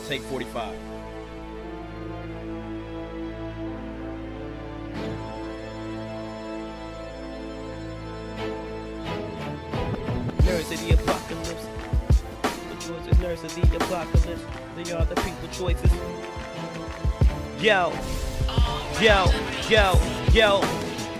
Take 45. Nerds of the apocalypse. The boys are nerds of the apocalypse. They are the people choices. Yo.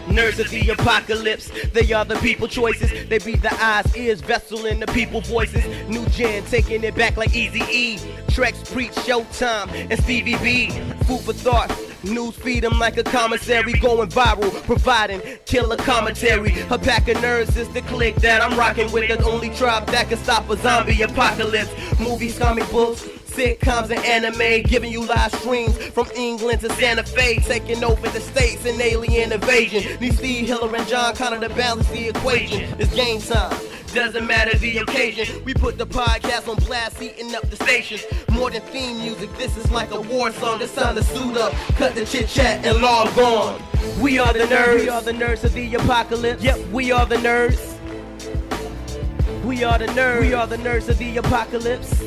Nerds of the apocalypse, they are the people choices. They be the eyes, ears, vessel, and the people voices. New gen, taking it back like Eazy-E. Trex, Preach, Showtime, and Stevie B. Food for thought, news feed them like a commissary. Going viral, providing killer commentary. A pack of nerds is the clique that I'm rocking with. The only tribe that can stop a zombie apocalypse. Movies, comic books, sitcoms and anime, giving you live streams from England to Santa Fe, taking over the states in alien invasion. These Steve, Hiller, and John Connor to balance the equation. It's game time, doesn't matter the occasion. We put the podcast on blast, heating up the stations. More than theme music, this is like a war song. It's time to suit up, cut the chit chat and log on. We are the nerds. We are the nerds of the apocalypse. Yep, we are the nerds. We are the nerds. We are the nerds of the apocalypse.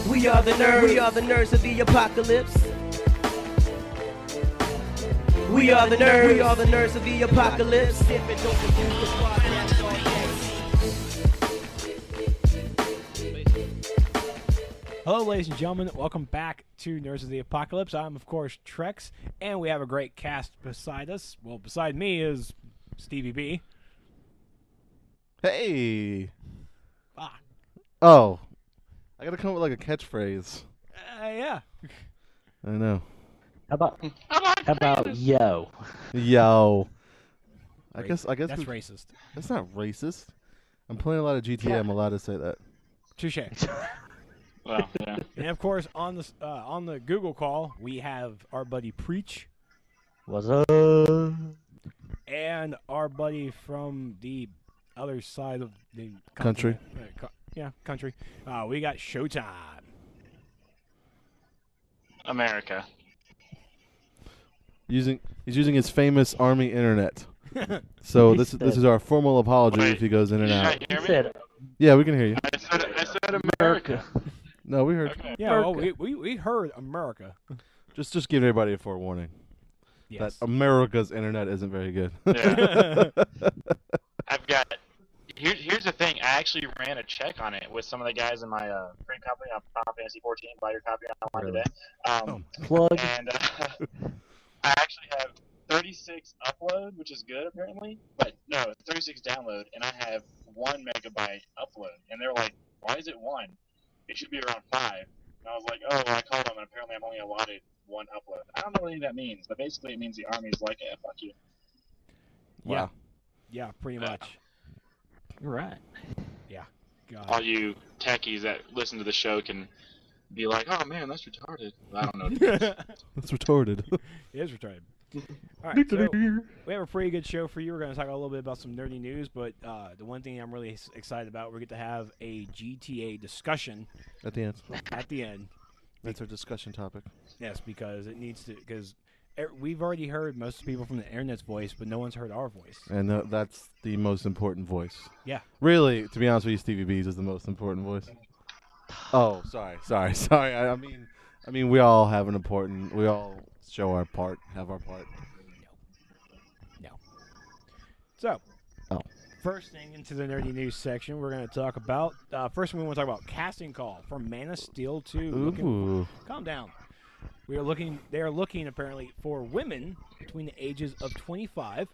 We are the nerds. We are the nerds of the apocalypse. We are the nerds. We are the nerds of the apocalypse. Hello, ladies and gentlemen. Welcome back to Nerds of the Apocalypse. I'm, of course, Trex, and we have a great cast beside us. Well, beside me is Stevie B. Hey. Ah. Oh. I gotta come up with like a catchphrase. Yeah. I know. How about yo? Yo. I guess That's racist. That's not racist. I'm playing a lot of GTA. I'm allowed to say that. Touche. Well, yeah. And of course, on the Google call, we have our buddy Preach What's up? and our buddy from the other side of the Country. Country. We got Showtime. America. He's using his famous army internet. So this is our formal apology Wait, if he goes in and out. Can you hear me? Said Yeah, we can hear you. I said America. No, we heard. Okay. Yeah, well, we heard America. Just give everybody a forewarning Yes. that America's internet isn't very good. Yeah. I've got. Here's the thing. I actually ran a check on it with some of the guys in my print company on Final Fantasy 14. Buy your copy online today. plug. And I actually have 36 upload, which is good apparently, but no, 36 download, and I have 1 megabyte upload. And they're like, "Why is it 1? It should be around 5." And I was like, "Oh, well, I called them, and apparently I'm only allotted 1 upload." I don't know what any of that means, but basically it means the army's like, "Yeah, fuck you." Wow. Yeah, pretty much. Right. Yeah. God. All you techies that listen to the show can be like, "Oh man, that's retarded." I don't know what it is. That's retarded. It is retarded. All right, so we have a pretty good show for you. We're going to talk a little bit about some nerdy news, but the one thing I'm really excited about, we get to have a GTA discussion At the end. at the end. That's our discussion topic. Yes, because it needs to. Because we've already heard most people from the internet's voice, but no one's heard our voice. And that's the most important voice. Yeah. Really, to be honest with you, Stevie B's is the most important voice. Oh, sorry. I mean, we all have an important. We all show our part, have our part. No. So. Oh. First thing into the nerdy news section, we're going to talk about. First, we want to talk about casting call for Man of Steel 2. Ooh. Calm down. They are looking apparently for women between the ages of 25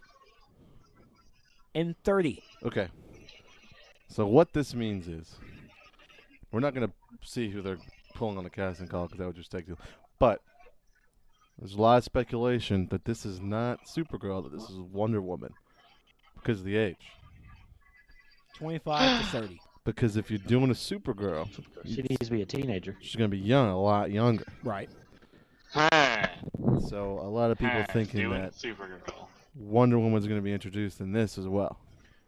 and 30. Okay. So what this means is, we're not going to see who they're pulling on the casting call because that would just take too. But there's a lot of speculation that this is not Supergirl, that this is Wonder Woman because of the age. 25 to 30. Because if you're doing a Supergirl, She needs to be a teenager. she's going to be young, a lot younger. Right. So a lot of people thinking doing that Supergirl. Wonder Woman's going to be introduced in this as well.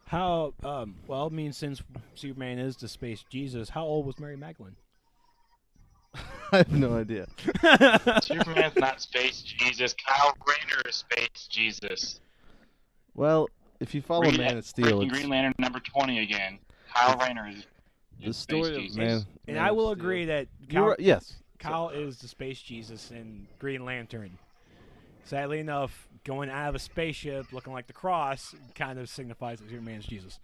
How, well, I mean, since Superman is the space Jesus, how old was Mary Magdalene? I have no idea. Superman's not space Jesus. Kyle Rayner is space Jesus. Well, if you follow Man of Steel, Green Lantern number 20 again. Kyle Rayner is The It's Space story of Jesus. Man. And Man I of will Steel. agree that You're right. Yes. Kyle is the space Jesus in Green Lantern. Sadly enough, going out of a spaceship looking like the cross kind of signifies that Superman's Jesus.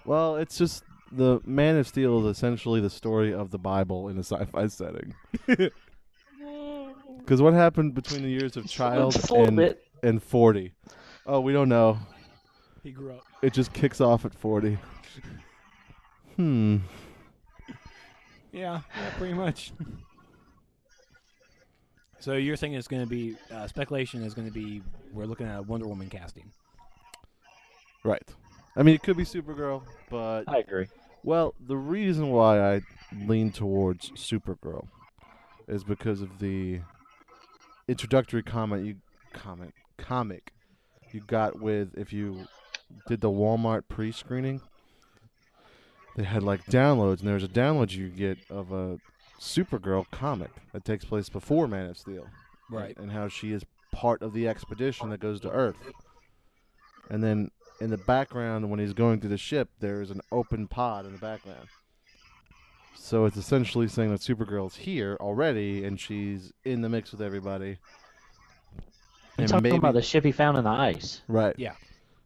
Well, it's just the Man of Steel is essentially the story of the Bible in a sci-fi setting. Because what happened between the years of child Just a little bit. and 40? Oh, we don't know. He grew up. It just kicks off at 40. Yeah, pretty much. So you're thinking it's going to be speculation is going to be we're looking at a Wonder Woman casting. Right. I mean, it could be Supergirl, but I agree. well, the reason why I lean towards Supergirl is because of the introductory comic you got with if you did the Walmart pre-screening. They had like downloads, and there's a download you get of a Supergirl comic that takes place before Man of Steel, Right. And how she is part of the expedition that goes to Earth. And then in the background, when he's going through the ship, there's an open pod in the background. So it's essentially saying that Supergirl's here already, and she's in the mix with everybody. You're And talking maybe, about the ship he found in the ice. right? Yeah.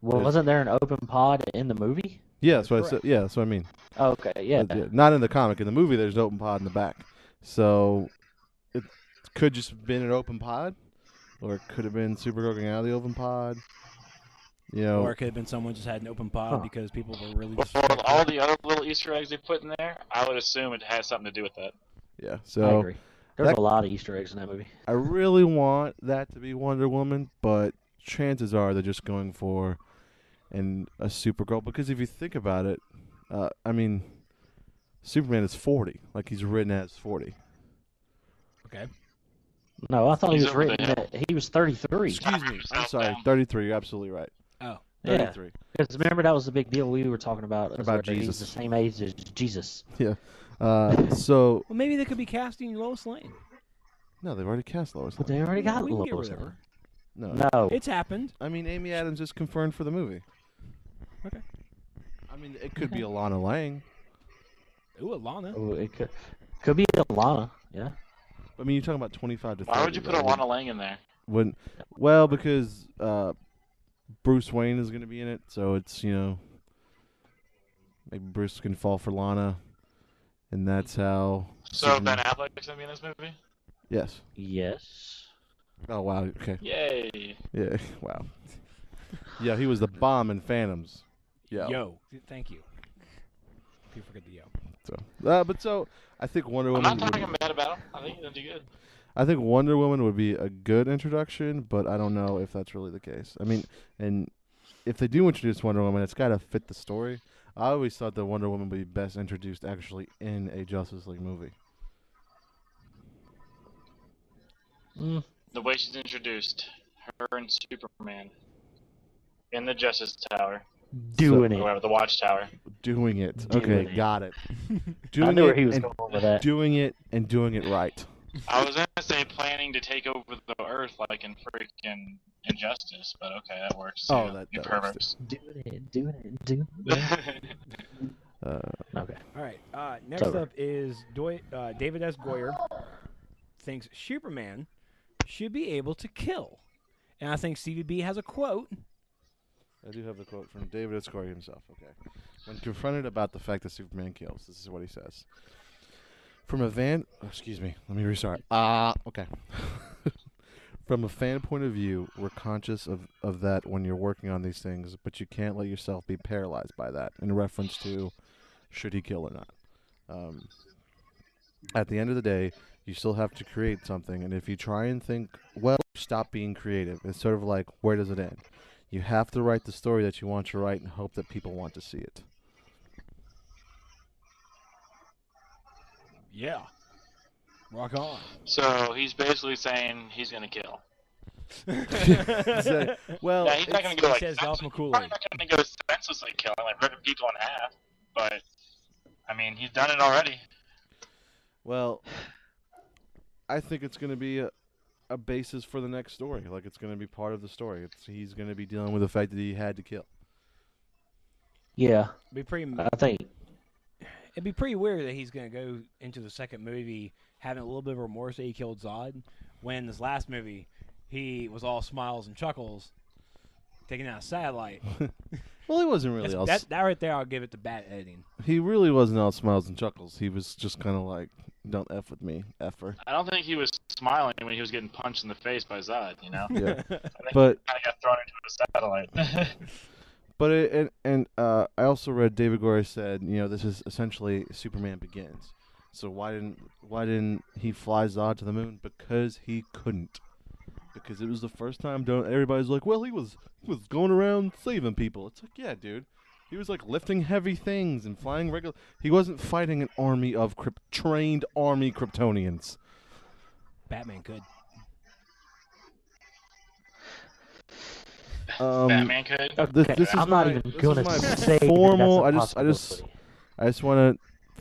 Well, Yes. wasn't there an open pod in the movie? Yeah, that's what I Correct. said. Yeah, that's what I mean. Okay, yeah. Not in the comic. In the movie, there's an open pod in the back. So it could just have been an open pod, or it could have been Supergirl getting out of the open pod. You know, Or it could have been someone just had an open pod Huh. because people were really just. For all the other little Easter eggs they put in there, I would assume it has something to do with that. yeah. I So agree. There's that- a lot of Easter eggs in that movie. I really want that to be Wonder Woman, but chances are they're just going for a Supergirl, because if you think about it, I mean, Superman is 40, like he's written as 40. Okay. No, I thought he He's was over the written hill. at, he was 33. Excuse me, I'm South sorry, down. 33. You're absolutely right. Oh. Yeah. 33. Because remember, that was the big deal we were talking about. About He's Jesus. the same age as Jesus. So Well, maybe they could be casting Lois Lane. no, they've already cast Lois But Lane. they already got We can get Lois rid of Lane. her. No, No. It's happened. I mean Amy Adams is confirmed for the movie. Okay. I mean, it could be Alana Lang. Ooh, Alana. Oh, it could be Alana. Yeah. I mean, you're talking about 25 to 30. Why would you put right? Alana Lang in there? Well, because Bruce Wayne is going to be in it, so it's, maybe Bruce can fall for Lana, and that's how. So Ben Affleck's gonna be in this movie? Yes. Yes. Oh wow. Okay. Yay! Yeah. Wow. Yeah, he was the bomb in Phantoms. Yeah. Yo. Thank you. People forget the yo. So I think Wonder I'm Woman. not talking bad about him. I think he's gonna do good. I think Wonder Woman would be a good introduction, but I don't know if that's really the case. I mean, and if they do introduce Wonder Woman, it's got to fit the story. I always thought that Wonder Woman would be best introduced actually in a Justice League movie. The way she's introduced, her and Superman in the Justice Tower, Doing or it. whatever, the Watchtower. Doing it. Doing Okay, it. got it. I Doing knew it where he was and going with that. doing it and doing it right. I was gonna say planning to take over the Earth like in freaking Injustice, but okay, that works. Oh, too. that You works perverts. Doing it. Okay. All right. Next over. up is David S. Goyer thinks Superman should be able to kill. And I think CVB has a quote. I do have the quote from David S. Goyer himself. Okay. When confronted about the fact that Superman kills, this is what he says. Excuse me. Let me restart. Okay. From a fan point of view, we're conscious of that when you're working on these things, but you can't let yourself be paralyzed by that in reference to should he kill or not. At the end of the day, you still have to create something, and if you try and think, well, stop being creative. It's sort of like, where does it end? You have to write the story that you want to write and hope that people want to see it. Yeah. Rock on. So he's basically saying he's gonna kill. Well, Yeah, he's not gonna go like says Dolph senselessly- McCooley. probably not gonna go senselessly killing, like ripping people in half. But I mean, he's done it already. well, I think it's going to be a basis for the next story. Like, it's going to be part of the story. He's going to be dealing with the fact that he had to kill. Yeah, Be pretty. I think It'd be pretty weird that he's going to go into the second movie having a little bit of remorse that he killed Zod, when in this last movie he was all smiles and chuckles, taking out a satellite. Well, he wasn't really all. That right there, I'll give it to bad editing. He really wasn't all smiles and chuckles. He was just kind of like, "Don't f with me, effer." I don't think he was smiling when he was getting punched in the face by Zod. Yeah, I think but he kind of got thrown into a satellite. but I also read David Goyer said, this is essentially Superman Begins. So why didn't he fly Zod to the moon? Because he couldn't. Because it was the first time. Everybody's like, well, he was going around saving people. It's like, yeah, dude. He was like lifting heavy things and flying regular. He wasn't fighting an army of trained army Kryptonians. Batman could. Batman could. Okay, This is I'm my, not even this is gonna my say formal. that's a I just want to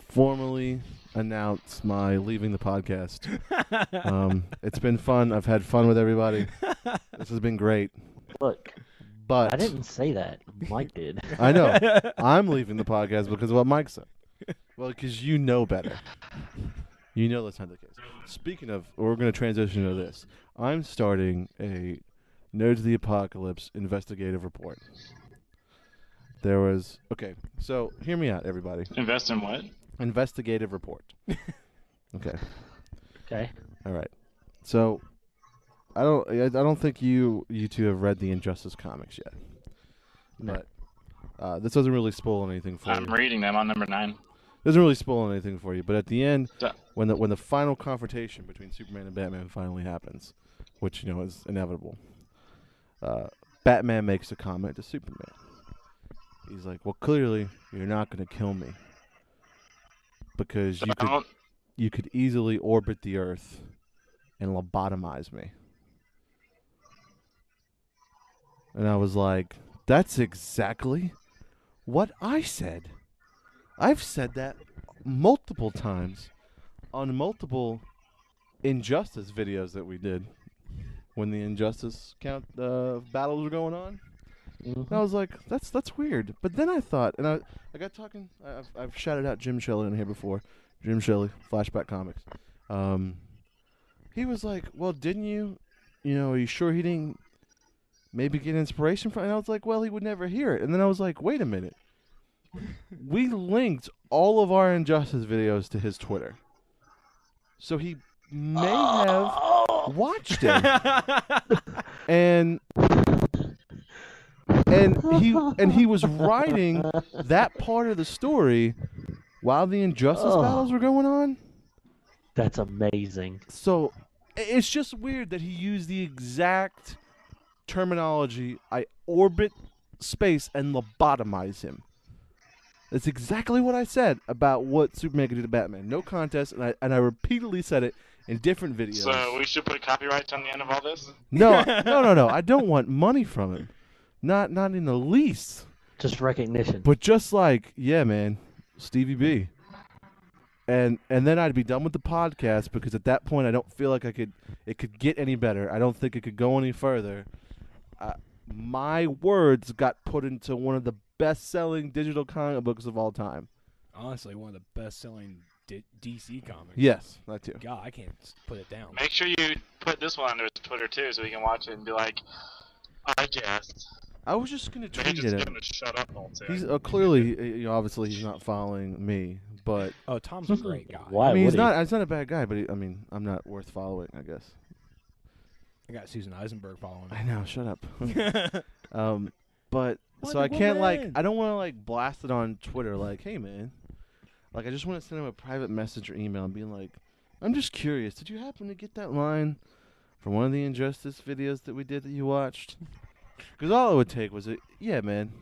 formally announce my leaving the podcast. It's been fun. I've had fun with everybody. This has been great. Look, But I didn't say that. Mike did. I know. I'm leaving the podcast because of what Mike said. Well, because you know better. You know that's not the case. Speaking of, we're going to transition to this. I'm starting a Nerds of the Apocalypse investigative report. Okay, so hear me out, everybody. Invest in what? Investigative report. Okay. Okay. All right. So, I don't think you two have read the Injustice comics yet. No. But this doesn't really spoil anything for you. I'm reading them on number 9. Doesn't really spoil anything for you. But at the end, Duh. when the final confrontation between Superman and Batman finally happens, which is inevitable, Batman makes a comment to Superman. He's like, "Well, clearly you're not going to kill me because you could easily orbit the Earth and lobotomize me." And I was like, "That's exactly what I said. I've said that multiple times on multiple Injustice videos that we did when the Injustice battles were going on." And I was like, that's weird. But then I thought, and I got talking. I've shouted out Jim Shelley in here before. Jim Shelley, Flashback Comics. He was like, "Well, didn't you? Are you sure he didn't maybe get inspiration from it?" And I was like, "Well, he would never hear it." And then I was like, "Wait a minute. We linked all of our Injustice videos to his Twitter, so he may have watched it." And he was writing that part of the story while the Injustice battles were going on. That's amazing. So it's just weird that he used the exact terminology, "I orbit space and lobotomize him." That's exactly what I said about what Superman could do to Batman. No contest, and I repeatedly said it in different videos. So we should put copyrights on the end of all this? No. I don't want money from it. Not in the least. Just recognition. But just like, yeah, man, Stevie B. And then I'd be done with the podcast because at that point I don't feel like it could get any better. I don't think it could go any further. My words got put into one of the best-selling digital comic books of all time. Honestly, one of the best-selling DC comics. Yes, that too. God, I can't put it down. Make sure you put this one under his Twitter too, so he can watch it and be like, "I guess." I was just gonna Maybe tweet just at give him. him a shut up all too. He's clearly, obviously, he's not following me, but Oh, Tom's a great guy. Why I mean, would he's he? not. He's not a bad guy, but I'm not worth following, I guess. I got Susan Eisenberg following me. I know. Shut up. But so Wonder I can't Woman. I don't want to blast it on Twitter like, "Hey man," I just want to send him a private message or email and being like, "I'm just curious. Did you happen to get that line from one of the Injustice videos that we did that you watched?" Because all it would take was "Yeah, man,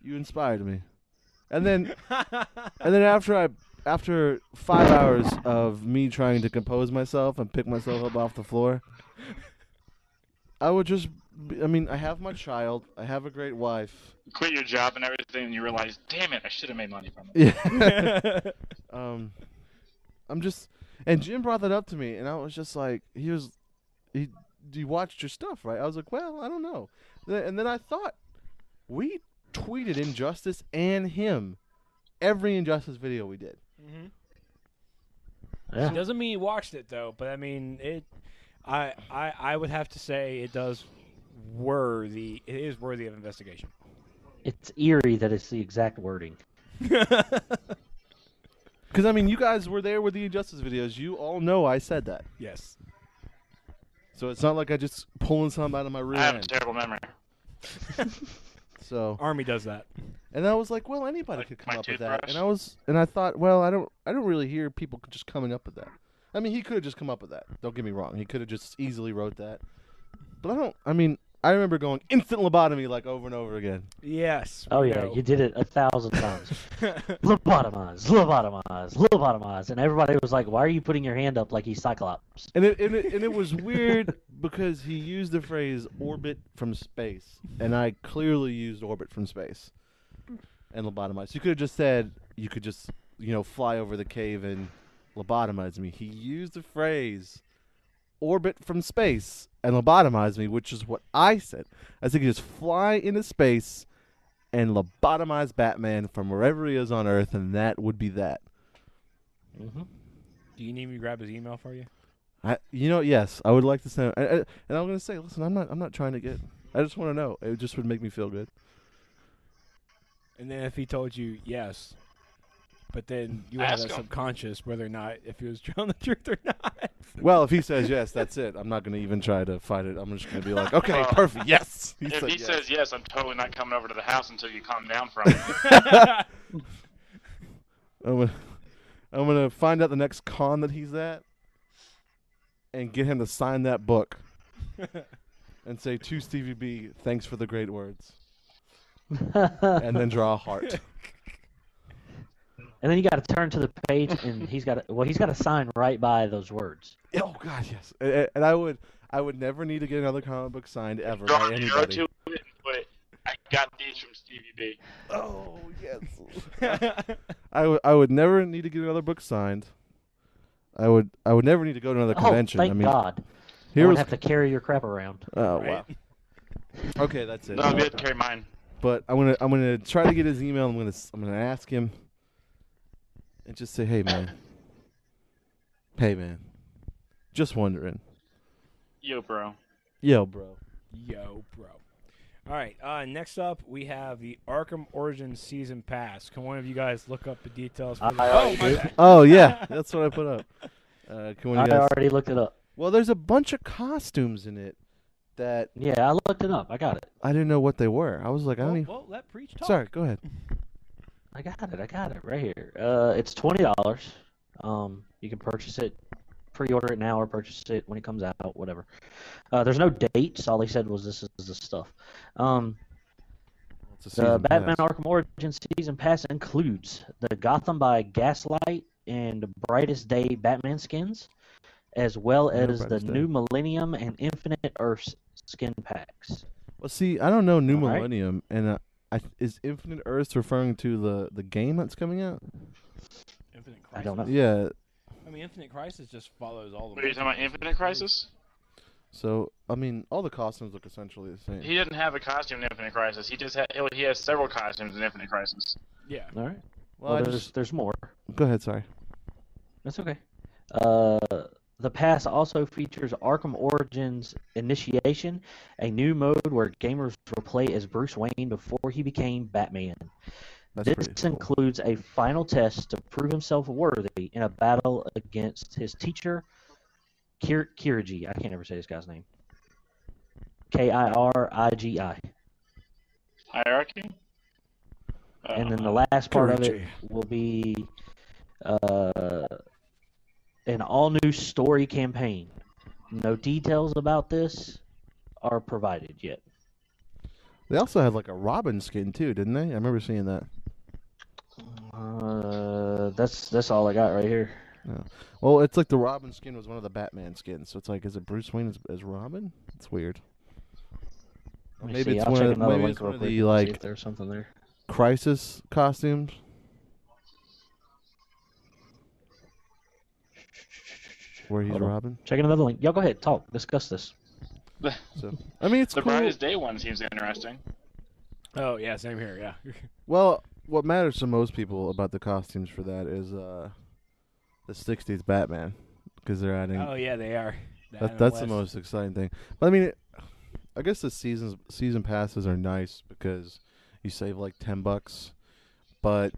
you inspired me," and then after 5 hours of me trying to compose myself and pick myself up off the floor, I would just. I have my child. I have a great wife. You quit your job and everything, and you realize, damn it, I should have made money from it. Yeah. I'm just. And Jim brought that up to me, and I was just like, you watched your stuff, right? I was like, well, I don't know. And then I thought, we tweeted Injustice and him every Injustice video we did. Yeah. It doesn't mean he watched it though, but I mean it. I would have to say it is worthy of investigation. It's eerie that it's the exact wording. Because I mean, you guys were there with the Injustice videos. You all know I said that. Yes. So it's not like I just pulling something out of my rear I have a end. terrible memory. So Army does that. and I was like, well, anybody Like could come my up with that. toothbrush? And I thought, well, I don't really hear people just coming up with that. I mean, he could have just come up with that. Don't get me wrong. He could have just easily wrote that. But I remember going instant lobotomy like over and over again. Yes. Oh we yeah, know. you did it 1,000 times. Lobotomize, and everybody was like, "Why are you putting your hand up like he's Cyclops?" And it was weird because he used the phrase orbit from space, and I clearly used orbit from space and lobotomize. You could have just said you could just fly over the cave and lobotomize me. He used the phrase orbit from space and lobotomize me, which is what I said. I said you just fly into space and lobotomize Batman from wherever he is on Earth, and that would be that. Mm-hmm. Do you need me to grab his email for you? Yes, I would like to send. And I'm going to say, listen, I'm not trying to get. I just want to know. It just would make me feel good. And then if he told you yes, but then you Ask have that him. subconscious whether or not if he was telling the truth or not. Well, if he says yes, that's it. I'm not going to even try to fight it. I'm just going to be like, okay, Well, perfect, yes. If said he yes. says yes, I'm totally not coming over to the house until you calm down from it. I'm gonna find out the next con that he's at, and get him to sign that book, and say to Stevie B, "Thanks for the great words," and then draw a heart. And then you got to turn to the page, and he's got to sign right by those words. Oh God, yes. And I would never need to get another comic book signed ever Draw by an arrow anybody. to it and put, I got these from Stevie B. Oh yes. I would never need to get another book signed. I would never need to go to another convention. Oh, thank I mean, God! You here won't was. have to carry your crap around. Oh Right? wow. Okay, that's it. No, I'm good to carry mine. But I'm gonna try to get his email. I'm gonna ask him, and just say, hey man, just wondering. Yo, bro. Yo, bro. Yo, bro. All right. Next up, we have the Arkham Origins Season Pass. Can one of you guys look up the details? For I already my did. bad. Oh yeah, that's what I put up. Can one I of you guys? already looked it up. Well, there's a bunch of costumes in it that Yeah, I looked it up. I got it. I didn't know what they were. I was like, I don't even. Well, let Preach talk. Sorry, go ahead. I got it right here. It's $20. You can purchase it, pre-order it now, or purchase it when it comes out, whatever. There's no dates. All he said was this is the stuff. It's a The season Batman pass. Arkham Origins Season Pass includes the Gotham by Gaslight and Brightest Day Batman skins, as well Yeah, as the Brightest Day. New Millennium and Infinite Earth skin packs. Well, see, I don't know New All right. Millennium, and is Infinite Earths referring to the game that's coming out? Infinite I Crisis. don't know. Yeah. I mean, Infinite Crisis just follows all the. What are you talking about, Infinite Crisis? So I mean, all the costumes look essentially the same. He doesn't have a costume in Infinite Crisis. He has several costumes in Infinite Crisis. Yeah. All right. Well, I there's more. go ahead. Sorry. That's okay. The pass also features Arkham Origins Initiation, a new mode where gamers will play as Bruce Wayne before he became Batman. That's This pretty cool. includes a final test to prove himself worthy in a battle against his teacher, Kirigi. I can't ever say this guy's name. Kirigi. Hierarchy? And then the last part of it Kirigi. will be an all-new story campaign. No details about this are provided yet. They also had like a Robin skin too, didn't they? I remember seeing that. That's all I got right here. Well, it's like the Robin skin was one of the Batman skins, so it's like, is it Bruce Wayne as Robin? It's weird. Or Let me maybe see. it's I'll one check of another maybe link it's one real of quick the and see like if there's something there. Crisis costumes. Where he's Hold on. Robin. Checking another link. Y'all go ahead, talk, discuss this. So I mean, it's The cool. Brightest Day one seems interesting. Oh yeah, same here. Yeah. Well, what matters to most people about the costumes for that is the '60s Batman, because they're adding. Oh yeah, they are. That's the most exciting thing. But I mean, I guess the season passes are nice because you save like $10. But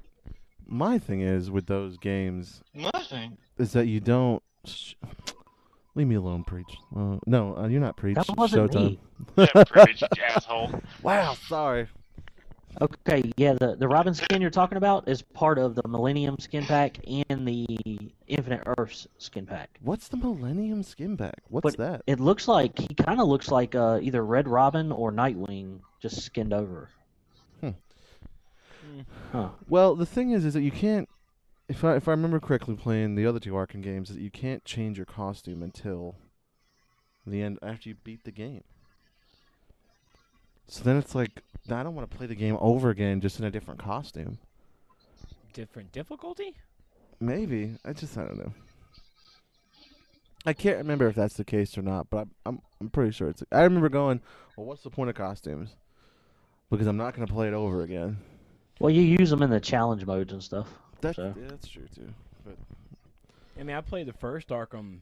my thing is with those games Nothing. is that you don't. Leave me alone, Preach. No, you're not Preach. That wasn't Showtime. me. Yeah, Preach, you asshole. Wow, sorry. Okay, yeah, the Robin skin you're talking about is part of the Millennium skin pack and the Infinite Earths skin pack. What's the Millennium skin pack? What's But that? it looks like he kind of looks like either Red Robin or Nightwing just skinned over. Huh. Well, the thing is that you can't. If I remember correctly, playing the other two Arkham games, that you can't change your costume until the end after you beat the game. So then it's like, I don't want to play the game over again just in a different costume. Different difficulty? Maybe I don't know. I can't remember if that's the case or not, but I'm pretty sure it's. I remember going, well, what's the point of costumes? Because I'm not going to play it over again. Well, you use them in the challenge modes and stuff. That's So. yeah, that's true too. But I mean, I played the first Arkham,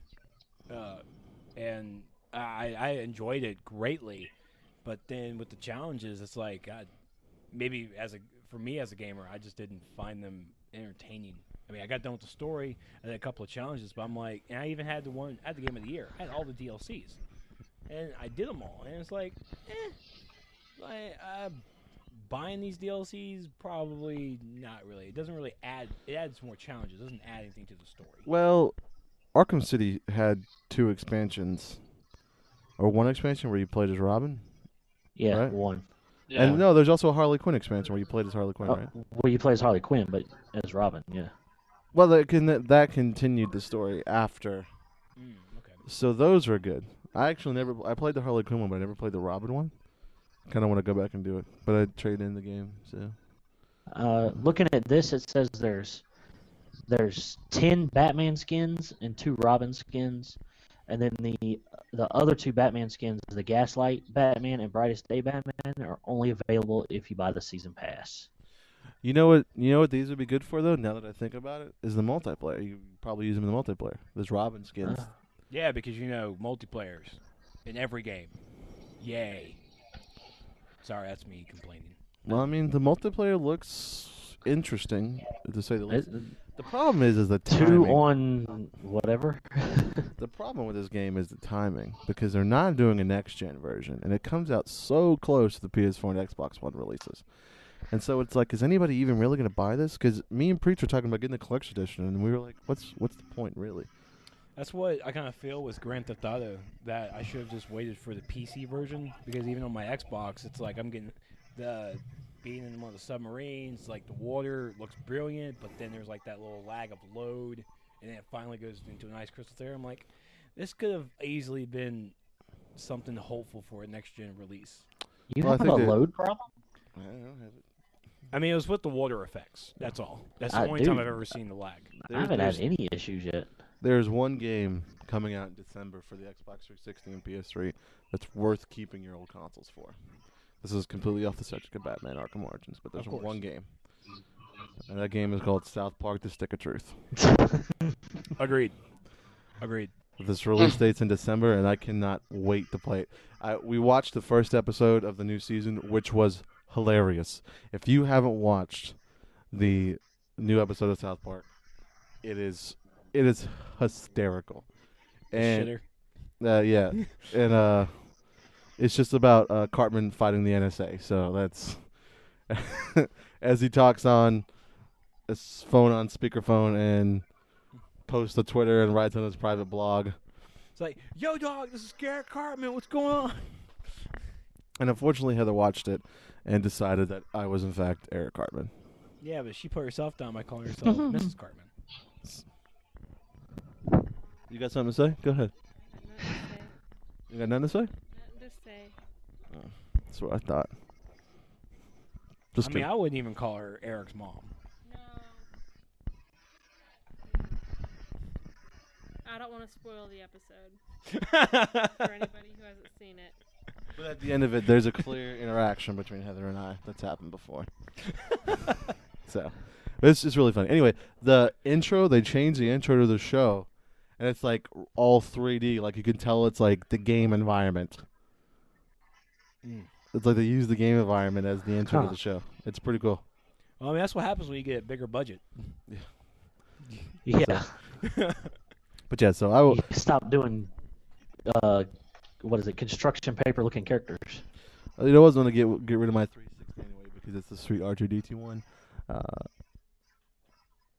and I enjoyed it greatly. But then with the challenges, it's like, God, maybe for me as a gamer, I just didn't find them entertaining. I mean, I got done with the story, I did a couple of challenges, but I'm like, and I even had the game of the year. I had all the DLCs, and I did them all, and it's like, buying these DLCs, probably not really. It doesn't really add. It adds more challenges. It doesn't add anything to the story. well, Arkham City had 2 expansions, or 1 expansion where you played as Robin. Yeah, Right. one. Yeah. And no, there's also a Harley Quinn expansion where you played as Harley Quinn, Oh, right? well, you play as Harley Quinn, but as Robin, yeah. Well, that continued the story after. Okay. So those were good. I actually I played the Harley Quinn one, but I never played the Robin one. Kind of want to go back and do it, but I traded in the game. So Looking at this, it says there's 10 Batman skins and 2 Robin skins, and then the other 2 Batman skins, the Gaslight Batman and Brightest Day Batman, are only available if you buy the season pass. you know what these would be good for though. Now that I think about it, is the multiplayer. You probably use them in the multiplayer. There's Robin skins. Yeah, because multiplayers in every game. Yay. Sorry, that's me complaining. Well, I mean, the multiplayer looks interesting to say the least. It- The problem is the 2 timing. on whatever. The problem with this game is the timing, because they're not doing a next-gen version, and it comes out so close to the PS4 and Xbox One releases. And so it's like, is anybody even really going to buy this? Because me and Preach were talking about getting the collection edition, and we were like, what's the point, really? That's what I kind of feel with Grand Theft Auto, that I should have just waited for the PC version, because even on my Xbox, it's like I'm getting being in one of the submarines, like the water looks brilliant, but then there's like that little lag of load, and then it finally goes into an ice crystal there. I'm like, this could have easily been something hopeful for a next-gen release. You Well, I have think a that- load problem? I don't have it. I mean, it was with the water effects. That's all. That's the I only do. time I've ever seen the lag. I haven't had any issues yet. There's one game coming out in December for the Xbox 360 and PS3 that's worth keeping your old consoles for. This is completely off the subject of Batman Arkham Origins, but there's Of course. one game. And that game is called South Park: The Stick of Truth. Agreed. This release date's in December, and I cannot wait to play it. We watched the first episode of the new season, which was hilarious. If you haven't watched the new episode of South Park, it is hysterical. And Shitter. yeah, and it's just about Cartman fighting the NSA. So that's as he talks on his phone on speakerphone and posts to Twitter and writes on his private blog. It's like, yo, dog, this is Garrett Cartman. What's going on? And unfortunately, Heather watched it and decided that I was in fact Eric Cartman. Yeah, but she put herself down by calling herself Mrs. Cartman. You got something to say? Go ahead. You got nothing to say? Nothing to say. That's what I thought. Just I mean, kidding. I wouldn't even call her Eric's mom. No. I don't want to spoil the episode for anybody who hasn't seen it. But at the end of it, there's a clear interaction between Heather and I that's happened before. So it's just really funny. Anyway, the intro, they changed the intro to the show, and it's like all 3D. Like you can tell it's like the game environment. It's like they use the game environment as the intro to the show. It's pretty cool. Well, I mean, that's what happens when you get a bigger budget. Yeah. But yeah, so I will. You stop doing, what is it, construction paper looking characters. I was going to get rid of my 360 anyway because it's the sweet R2D2 one.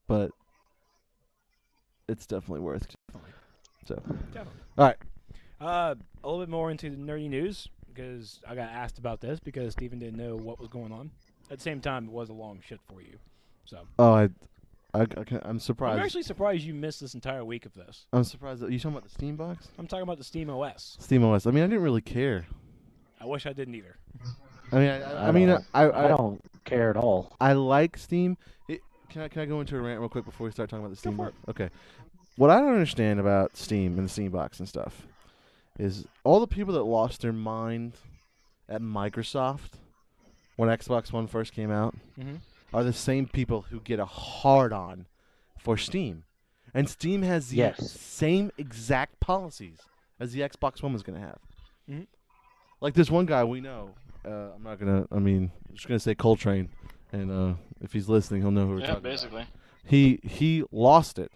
But it's definitely worth it. So, Definitely. all right. A little bit more into the nerdy news because I got asked about this because Steven didn't know what was going on. At the same time, it was a long shit for you. So. Oh, I'm surprised. I'm actually surprised you missed this entire week of this. I'm surprised that you talking about the Steam box? I'm talking about the Steam OS. Steam OS. I mean, I didn't really care. I wish I didn't either. I mean, I don't care at all. I like Steam. Can I go into a rant real quick before we start talking about the Steam Go for box? Okay. What I don't understand about Steam and the Steam box and stuff is all the people that lost their mind at Microsoft when Xbox One first came out are the same people who get a hard-on for Steam. And Steam has the same exact policies as the Xbox One was going to have. Like this one guy we know, I'm just going to say Coltrane, and if he's listening, he'll know who we're talking basically. about. He lost it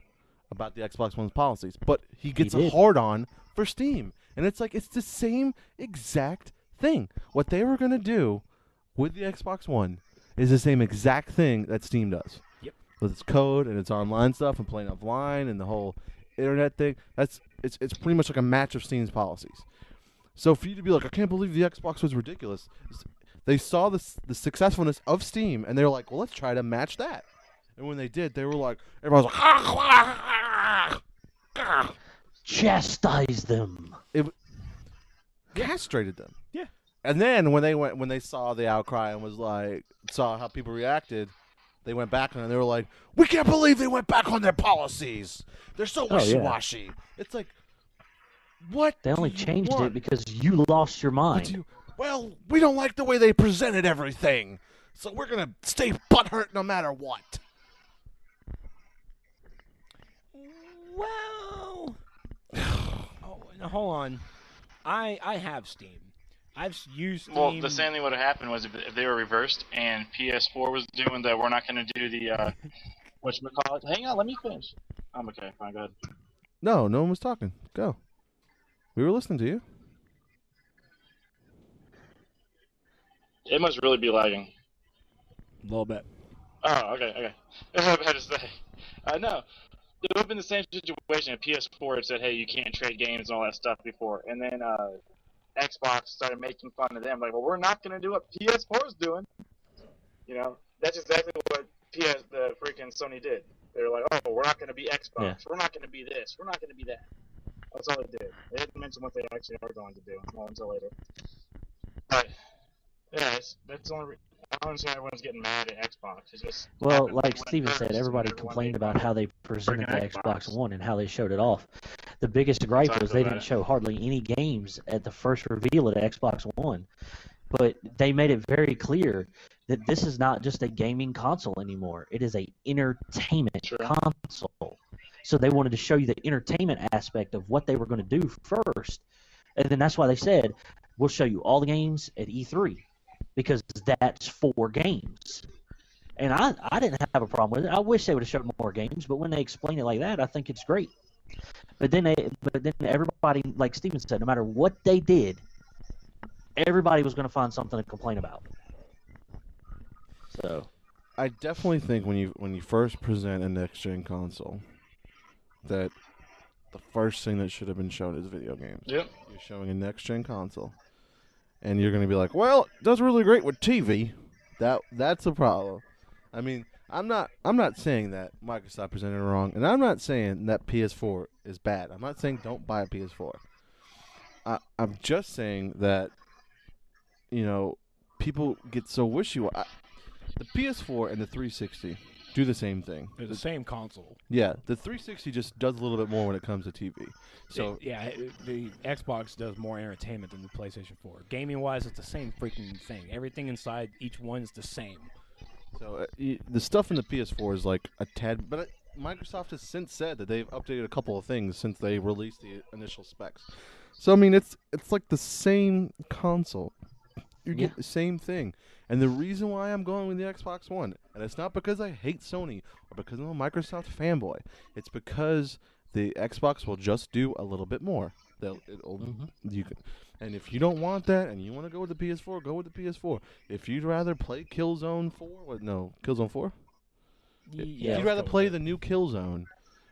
about the Xbox One's policies, but he gets a hard-on for Steam. And it's like, it's the same exact thing. What they were going to do with the Xbox One is the same exact thing that Steam does. Yep. With its code and its online stuff and playing offline and the whole internet thing. It's pretty much like a match of Steam's policies. So for you to be like, I can't believe the Xbox was ridiculous. They saw the successfulness of Steam and they were like, well, let's try to match that. And when they did, they were like, everybody was like, chastise them. Castrated them. Yeah. And then when they saw the outcry and saw how people reacted, they went back on it and they were like, we can't believe they went back on their policies. They're so wishy-washy. Yeah. It's like, what? They only changed it because you lost your mind. Well, we don't like the way they presented everything, so we're going to stay butthurt no matter what. Well, now hold on. I have Steam. I've used Steam. Well, the same thing would have happened was if they were reversed and PS4 was doing that. We're not going to do the whatchamacallit. Hang on, let me finish. I'm okay. Fine, go ahead. No one was talking. Go. We were listening to you. It must really be lagging. A little bit. Oh, okay. That's what I had to say. No. It would have been the same situation if PS4 had said, hey, you can't trade games and all that stuff before. And then Xbox started making fun of them. Like, well, we're not going to do what PS4 is doing. You know, that's exactly what the freaking Sony did. They were like, oh, we're not going to be Xbox. Yeah. We're not going to be this. We're not going to be that. That's all they did. They didn't mention what they actually are going to do. Not until later. But, yeah, that's the only reason. I don't understand everyone's getting mad at Xbox. It's just like Steven said, everybody complained about how they presented the Xbox One and how they showed it off. The biggest gripe was they didn't show hardly any games at the first reveal of the Xbox One. But they made it very clear that this is not just a gaming console anymore. It is a entertainment console. So they wanted to show you the entertainment aspect of what they were going to do first. And then that's why they said, we'll show you all the games at E3. Because that's 4 games. And I didn't have a problem with it. I wish they would have showed more games, but when they explain it like that, I think it's great. But then everybody, like Steven said, no matter what they did, everybody was going to find something to complain about. So I definitely think when you first present a next-gen console, that the first thing that should have been shown is video games. Yep. You're showing a next-gen console. And you're going to be like, well, it does really great with TV. That's a problem. I mean, I'm not saying that Microsoft presented it wrong, and I'm not saying that PS4 is bad. I'm not saying don't buy a PS4. I'm just saying that, people get so wishy-washy. The PS4 and the 360 do the same thing. They're the same console. Yeah, the 360 just does a little bit more when it comes to TV. So the Xbox does more entertainment than the PlayStation 4. Gaming-wise, it's the same freaking thing. Everything inside each one is the same. So the stuff in the PS4 is like a tad, but Microsoft has since said that they've updated a couple of things since they released the initial specs. So I mean, it's like the same console. You get the same thing. And the reason why I'm going with the Xbox One, and it's not because I hate Sony or because I'm a Microsoft fanboy. It's because the Xbox will just do a little bit more. You can, and if you don't want that and you want to go with the PS4, go with the PS4. If you'd rather play Killzone 4, Killzone 4? If you'd rather play the new Killzone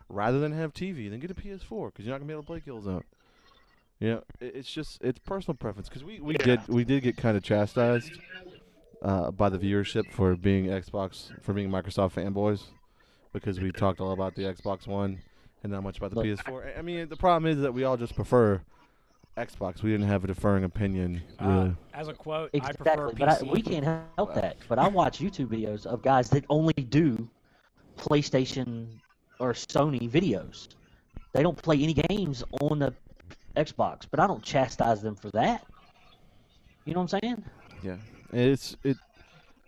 rather than have TV, then get a PS4 because you're not gonna be able to play Killzone. It's just personal preference because we did get kind of chastised by the viewership for being Microsoft fanboys because we talked all about the Xbox One and not much about the PS4. I mean, the problem is that we all just prefer Xbox. We didn't have a differing opinion. Really. As a quote, Exactly, I prefer but PC. we can't help that. But I watch YouTube videos of guys that only do PlayStation or Sony videos. They don't play any games on the Xbox, but I don't chastise them for that. You know what I'm saying? Yeah,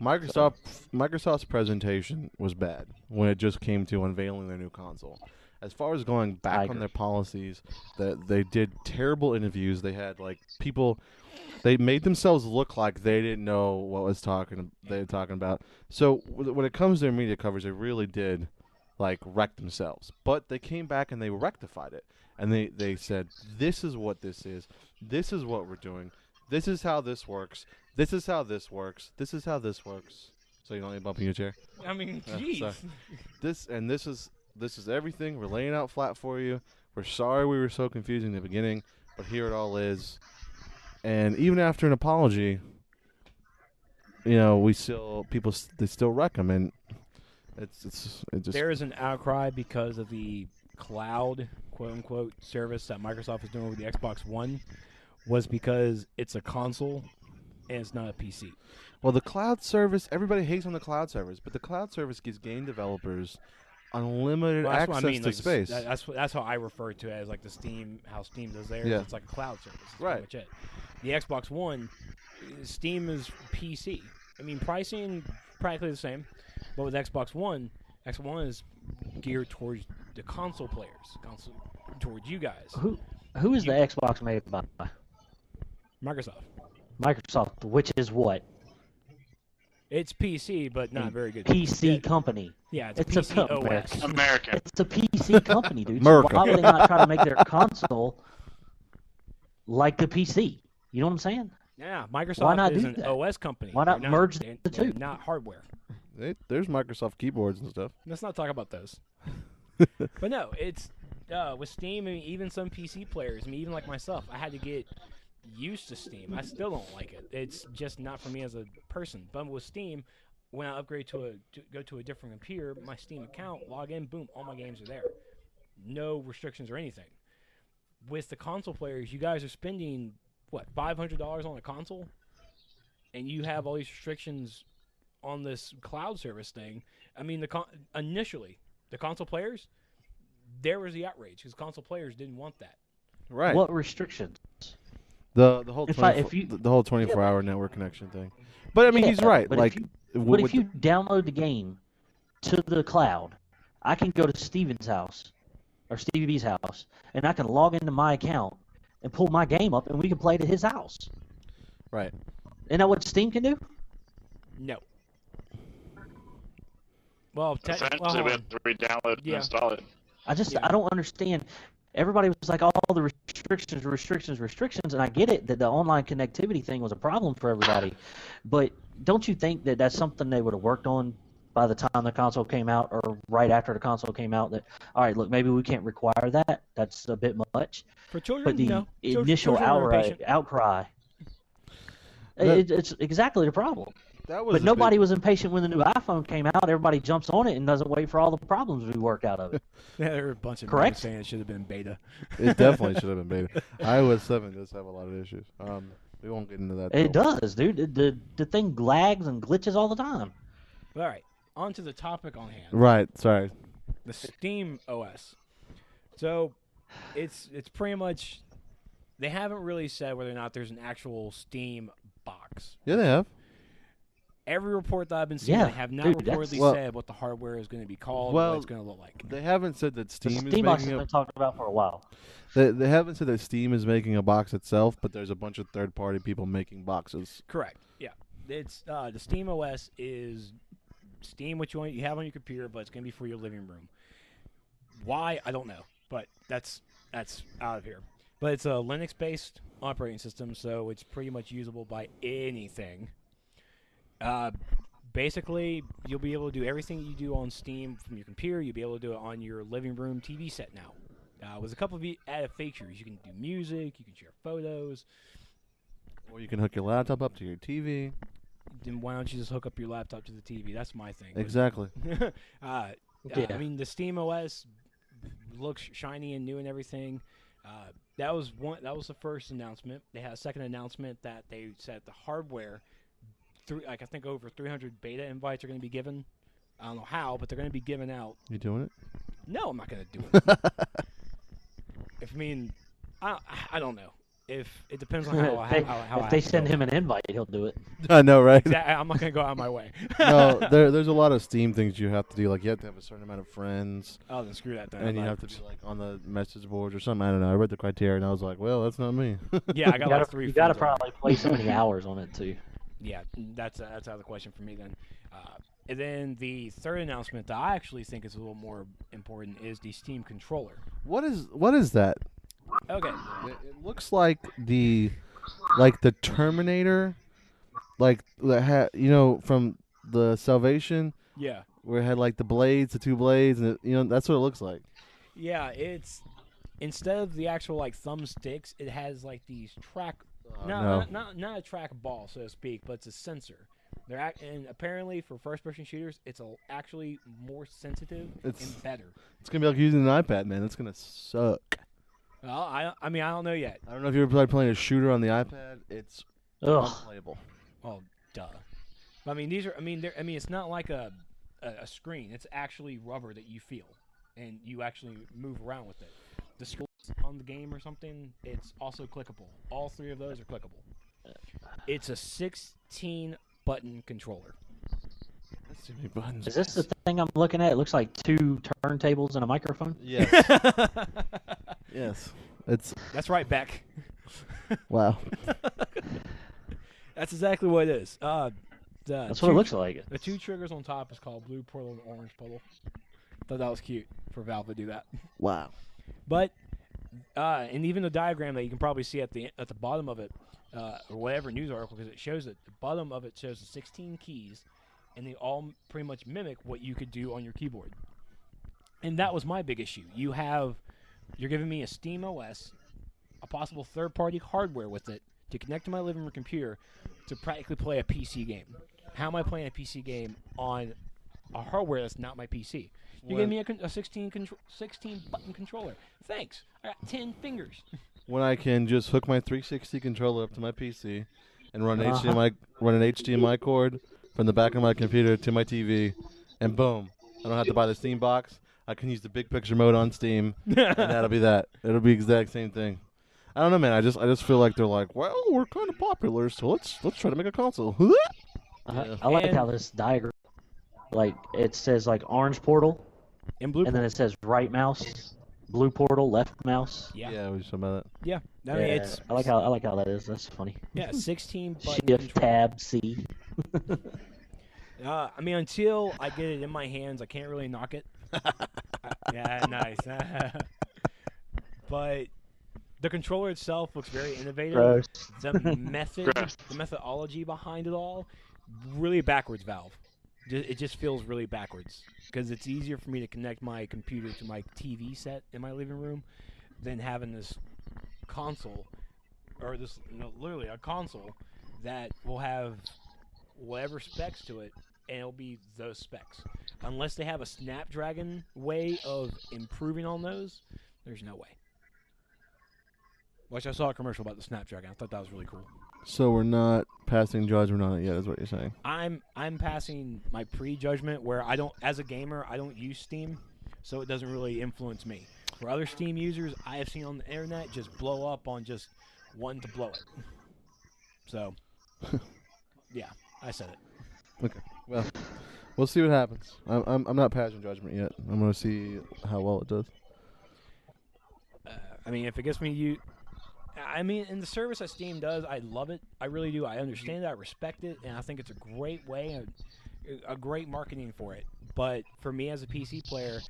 Microsoft's presentation was bad when it just came to unveiling their new console. As far as going back on their policies, that they did terrible interviews. They had people, they made themselves look like they didn't know what they were talking about. So when it comes to their media coverage, they really did wreck themselves. But they came back and they rectified it. And they said, this is what this is. This is what we're doing. This is how this works. This is how this works. This is how this works. So you don't need bumping your chair? I mean, jeez. This is everything. We're laying out flat for you. We're sorry we were so confusing in the beginning, but here it all is. And even after an apology, they still wreck them, and it just. There is an outcry because of the cloud, quote unquote, service that Microsoft is doing with the Xbox One, was because it's a console and it's not a PC. Well, the cloud service, everybody hates on the cloud service, but the cloud service gives game developers unlimited access to space. That's how I refer to it as the Steam, how Steam does theirs. Yeah. It's like a cloud service. That's Right. pretty much it. The Xbox One, Steam is PC. I mean, pricing practically the same, but with Xbox One is geared towards the console players, towards you guys. Who is the Xbox made by? Microsoft. Microsoft, which is what? It's PC, but not very good. PC company. Yeah, It's PC a OS. American. It's a PC company, dude. America. So why would they not try to make their console like the PC? You know what I'm saying? Yeah, Why Microsoft not is do an that? OS company. Why not They're merge they're the two? Not hardware. There's Microsoft keyboards and stuff. Let's not talk about those. But no, it's with Steam. I mean, even some PC players, even like myself, I had to get used to Steam. I still don't like it. It's just not for me as a person. But with Steam, when I upgrade to go to a different computer, my Steam account, log in, boom, all my games are there. No restrictions or anything. With the console players, you guys are spending what, $500 on a console, and you have all these restrictions on this cloud service thing. I mean, initially, the console players, there was the outrage because console players didn't want that. Right. What restrictions? The whole If 24-hour network connection thing. But I mean, he's right. But if you download the game to the cloud, I can go to Steven's house or Stevie B's house, and I can log into my account and pull my game up, and we can play it at his house. Right. Isn't that what Steam can do? No. Well, Essentially, we have to re-download and install it. I don't understand. Everybody was like, all the restrictions, and I get it that the online connectivity thing was a problem for everybody. But don't you think that that's something they would have worked on by the time the console came out or right after the console came out? That, all right, look, maybe we can't require that. That's a bit much. For children, but the no. initial Children are impatient. outcry, it's exactly the problem. But nobody was impatient when the new iPhone came out. Everybody jumps on it and doesn't wait for all the problems we work out of it. Yeah, there were a bunch of Correct? saying it should have been beta. It definitely should have been beta. iOS 7 does have a lot of issues. We won't get into that. It does, dude. The thing lags and glitches all the time. All right, on to the topic on hand. Right. Sorry. The Steam OS. So, it's pretty much, they haven't really said whether or not there's an actual Steam box. Yeah, they have. Every report that I've been seeing, Yeah, they have not dude, reportedly Well- said what the hardware is going to be called, Well, what it's going to look like. They haven't said that The Steam is Steam box has making been a. talked about for a while. They haven't said that Steam is making a box itself, but there's a bunch of third-party people making boxes. Correct. Yeah, it's the Steam OS is Steam, what you have on your computer, but it's going to be for your living room. Why, I don't know, but that's out of here. But it's a Linux-based operating system, so it's pretty much usable by anything. Basically, you'll be able to do everything you do on Steam from your computer. You'll be able to do it on your living room TV set now. With a couple of added features, you can do music, you can share photos. Or you can hook your laptop up to your TV. Then why don't you just hook up your laptop to the TV? That's my thing. Exactly. I mean, the Steam OS looks shiny and new and everything. That was the first announcement. They had a second announcement that they said the hardware, I think over 300 beta invites are going to be given. I don't know how, but they're going to be given out. You doing it? No, I'm not going to do it. I don't know. If it depends on how If they send him an invite, he'll do it. I know, right? I'm not going to go out of my way. No, there's a lot of Steam things you have to do. Like you have to have a certain amount of friends, Oh, then screw that. Then and you have to be like on the message boards or something. I don't know. I read the criteria and I was like, well, that's not me. Yeah, I got You like 3 you got to friends on it. probably play so many hours on it too. Yeah, that's out of the question for me then. And then the third announcement that I actually think is a little more important is the Steam controller. What is that? Okay. It looks like the Terminator, like from the Salvation, Yeah. where it had like the two blades, and that's what it looks like. Yeah, it's instead of the actual like thumbsticks, it has like these track. No. Not a track ball, so to speak, but it's a sensor. And apparently for first-person shooters, it's actually more sensitive and better. It's gonna be like using an iPad, man. It's gonna suck. Well, I don't know yet. I don't know if you ever tried playing a shooter on the iPad. It's Ugh. unplayable. Oh, duh. I mean, it's not like a screen. It's actually rubber that you feel, and you actually move around with it. The scrolls on the game or something, it's also clickable. All 3 of those are clickable. It's a 16-button controller. That's too many buttons. Is this the thing I'm looking at? It looks like 2 turntables and a microphone. Yes. Yes. It's That's right, Beck. wow. That's exactly what it is. That's what it looks like. The 2 triggers on top is called blue portal and orange portal. Thought that was cute for Valve to do that. Wow. But and even the diagram that you can probably see at the bottom of it, or whatever news article, because it shows that the bottom of it shows the 16 keys, and they all pretty much mimic what you could do on your keyboard. And that was my big issue. You're giving me a Steam OS, a possible third-party hardware with it to connect to my living room computer to practically play a PC game. How am I playing a PC game on a hardware that's not my PC? You gave me a 16-button controller. Thanks. I got 10 fingers. When I can just hook my 360 controller up to my PC and run an HDMI cord from the back of my computer to my TV, and boom, I don't have to buy the Steam box. I can use the big picture mode on Steam, and that'll be that. It'll be the exact same thing. I don't know, man. I just feel like they're like, well, we're kind of popular, so let's try to make a console. I like how this diagram, like it says like orange portal, In blue. and then it says right mouse, blue portal, left mouse. Yeah. Yeah, we were talking about that. Yeah. I mean, it's I like how that is. That's funny. 16 button Shift controller. tab C. I mean, until I get it in my hands, I can't really knock it. Yeah, nice. But the controller itself looks very innovative. Gross. The methodology behind it all, really backwards, Valve. It just feels really backwards because it's easier for me to connect my computer to my TV set in my living room than having this console, or literally a console that will have whatever specs to it, and it'll be those specs. Unless they have a Snapdragon way of improving on those, there's no way. Which I saw a commercial about the Snapdragon. I thought that was really cool. So we're not passing judgment on it yet, is what you're saying? I'm passing my prejudgment where as a gamer, I don't use Steam, so it doesn't really influence me. For other Steam users, I have seen on the internet just blow up on just wanting to blow it. So, yeah, I said it. Okay. Well, we'll see what happens. I'm not passing judgment yet. I'm gonna see how well it does. I mean, if it gets me in the service that Steam does, I love it. I really do. I understand it. I respect it, and I think it's a great way, a great marketing for it. But for me as a PC player,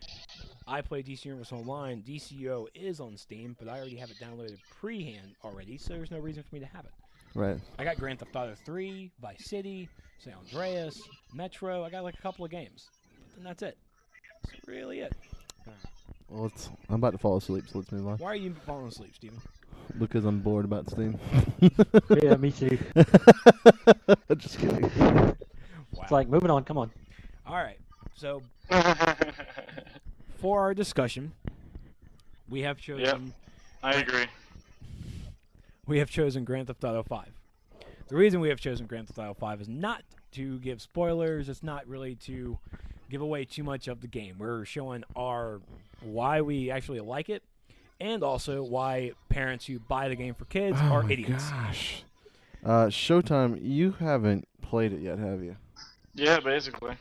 I play DC Universe Online. DCO is on Steam, but I already have it downloaded pre-hand already, so there's no reason for me to have it. Right. I got Grand Theft Auto 3, Vice City, San Andreas, Metro. I got like a couple of games, and that's it. That's really it. Well, I'm about to fall asleep, so let's move on. Why are you falling asleep, Steven? Because I'm bored about Steam. Yeah, me too. Just kidding. Wow. It's like, moving on, come on. All right. So for our discussion, we have chosen. Yep, I agree. We have chosen Grand Theft Auto 5. The reason we have chosen Grand Theft Auto 5 is not to give spoilers. It's not really to give away too much of the game. We're showing why we actually like it, and also why parents who buy the game for kids are idiots. Gosh. Showtime, you haven't played it yet, have you? Yeah, basically.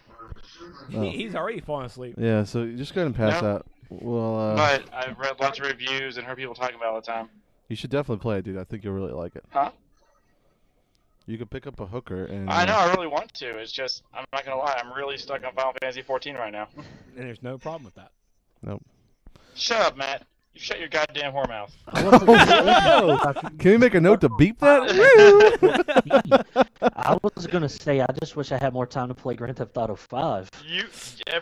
Oh. He's already fallen asleep. Yeah, so you just go ahead and pass No. out. Well, But I've read lots of reviews and heard people talking about it all the time. you should definitely play it, dude. I think you'll really like it. Huh? You could pick up a hooker and. I know, I really want to. It's just, I'm not gonna lie, I'm really stuck on Final Fantasy 14 right now. And there's no problem with that. Nope. Shut up, Matt. You shut your goddamn whore mouth. Can we make a note to beep that? I was gonna say, I just wish I had more time to play Grand Theft Auto 5.